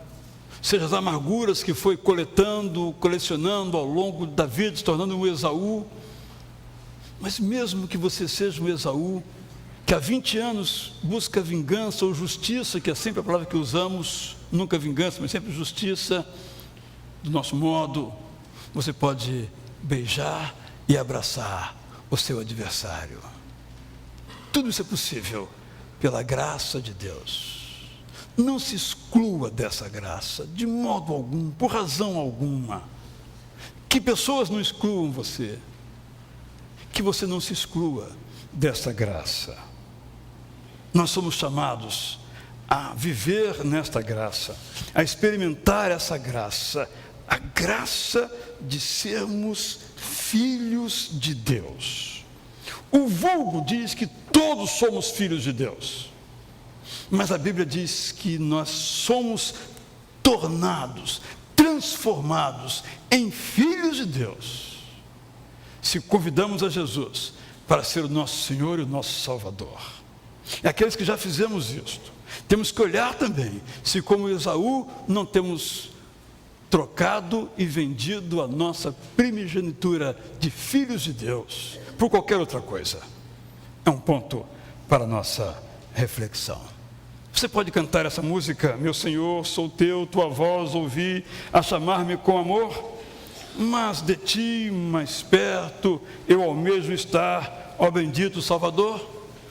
seja as amarguras que foi colecionando ao longo da vida, se tornando um Esaú? Mas mesmo que você seja um Esaú, que há 20 anos busca vingança ou justiça, que é sempre a palavra que usamos, nunca vingança, mas sempre justiça, do nosso modo, você pode beijar e abraçar o seu adversário. Tudo isso é possível pela graça de Deus. Não se exclua dessa graça, de modo algum, por razão alguma. Que pessoas não excluam você. Que você não se exclua dessa graça. Nós somos chamados a viver nesta graça, a experimentar essa graça, a graça de sermos filhos de Deus. O vulgo diz que todos somos filhos de Deus, mas a Bíblia diz que nós somos tornados, transformados em filhos de Deus, se convidamos a Jesus para ser o nosso Senhor e o nosso Salvador. E aqueles que já fizemos isto, temos que olhar também se, como Esaú, não temos trocado e vendido a nossa primogenitura de filhos de Deus por qualquer outra coisa. É um ponto para a nossa reflexão. Você pode cantar essa música: meu Senhor, sou teu, tua voz ouvi a chamar-me com amor, mas de ti mais perto eu almejo estar, ó bendito Salvador.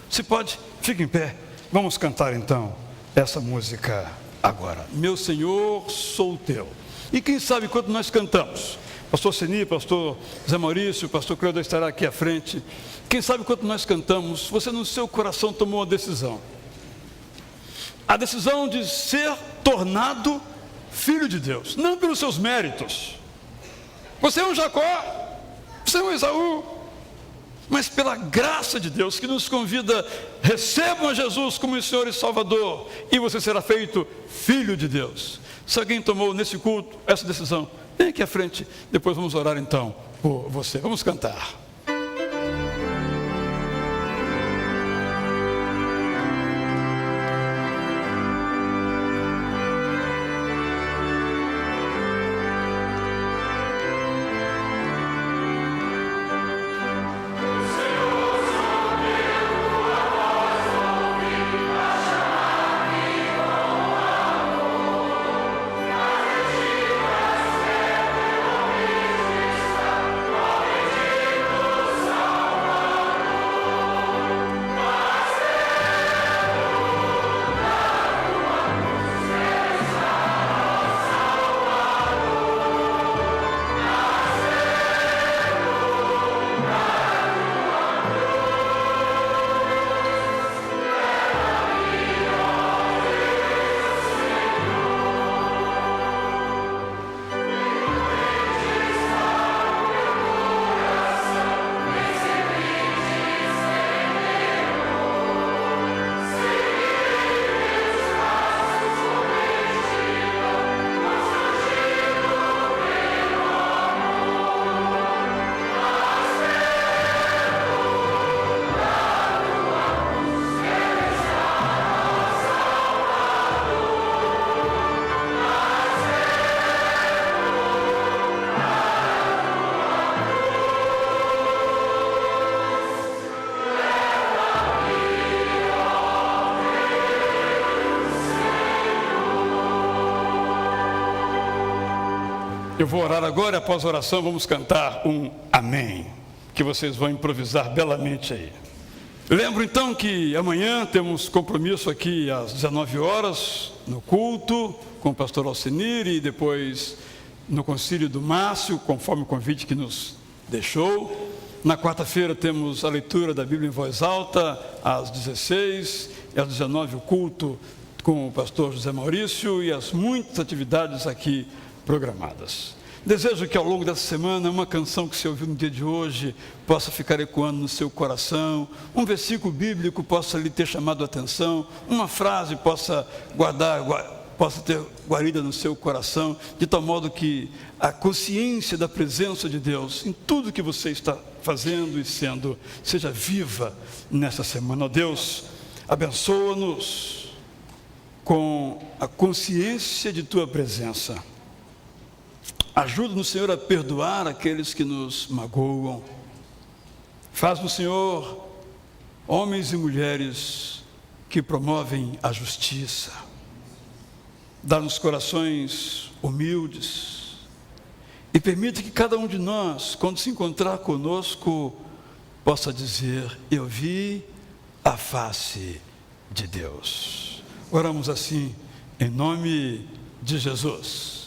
Se pode, fique em pé, vamos cantar então essa música agora. Meu Senhor, sou teu. E quem sabe quando nós cantamos, pastor Seni, pastor Zé Maurício, pastor Cleudor estará aqui à frente, quem sabe quando nós cantamos, você no seu coração tomou uma decisão, a decisão de ser tornado filho de Deus, não pelos seus méritos. Você é um Jacó, você é um Esaú, mas pela graça de Deus que nos convida: recebam a Jesus como o Senhor e Salvador, e você será feito filho de Deus. Se alguém tomou nesse culto essa decisão, vem aqui à frente, depois vamos orar então por você. Vamos cantar. Eu vou orar agora e após a oração vamos cantar um amém, que vocês vão improvisar belamente aí. Lembro então que amanhã temos compromisso aqui às 19 horas no culto com o pastor Alcenir e depois no concílio do Márcio, conforme o convite que nos deixou. Na quarta-feira temos a leitura da Bíblia em voz alta às 16 e às 19 o culto com o pastor José Maurício e as muitas atividades aqui programadas. Desejo que ao longo dessa semana uma canção que você ouviu no dia de hoje possa ficar ecoando no seu coração, um versículo bíblico possa lhe ter chamado a atenção, uma frase possa ter guarida no seu coração, de tal modo que a consciência da presença de Deus em tudo que você está fazendo e sendo, seja viva nessa semana. Ó Deus, abençoa-nos com a consciência de Tua presença. Ajuda-nos, Senhor, a perdoar aqueles que nos magoam. Faz-nos, Senhor, homens e mulheres que promovem a justiça. Dá-nos corações humildes e permite que cada um de nós, quando se encontrar conosco, possa dizer: eu vi a face de Deus. Oramos assim, em nome de Jesus.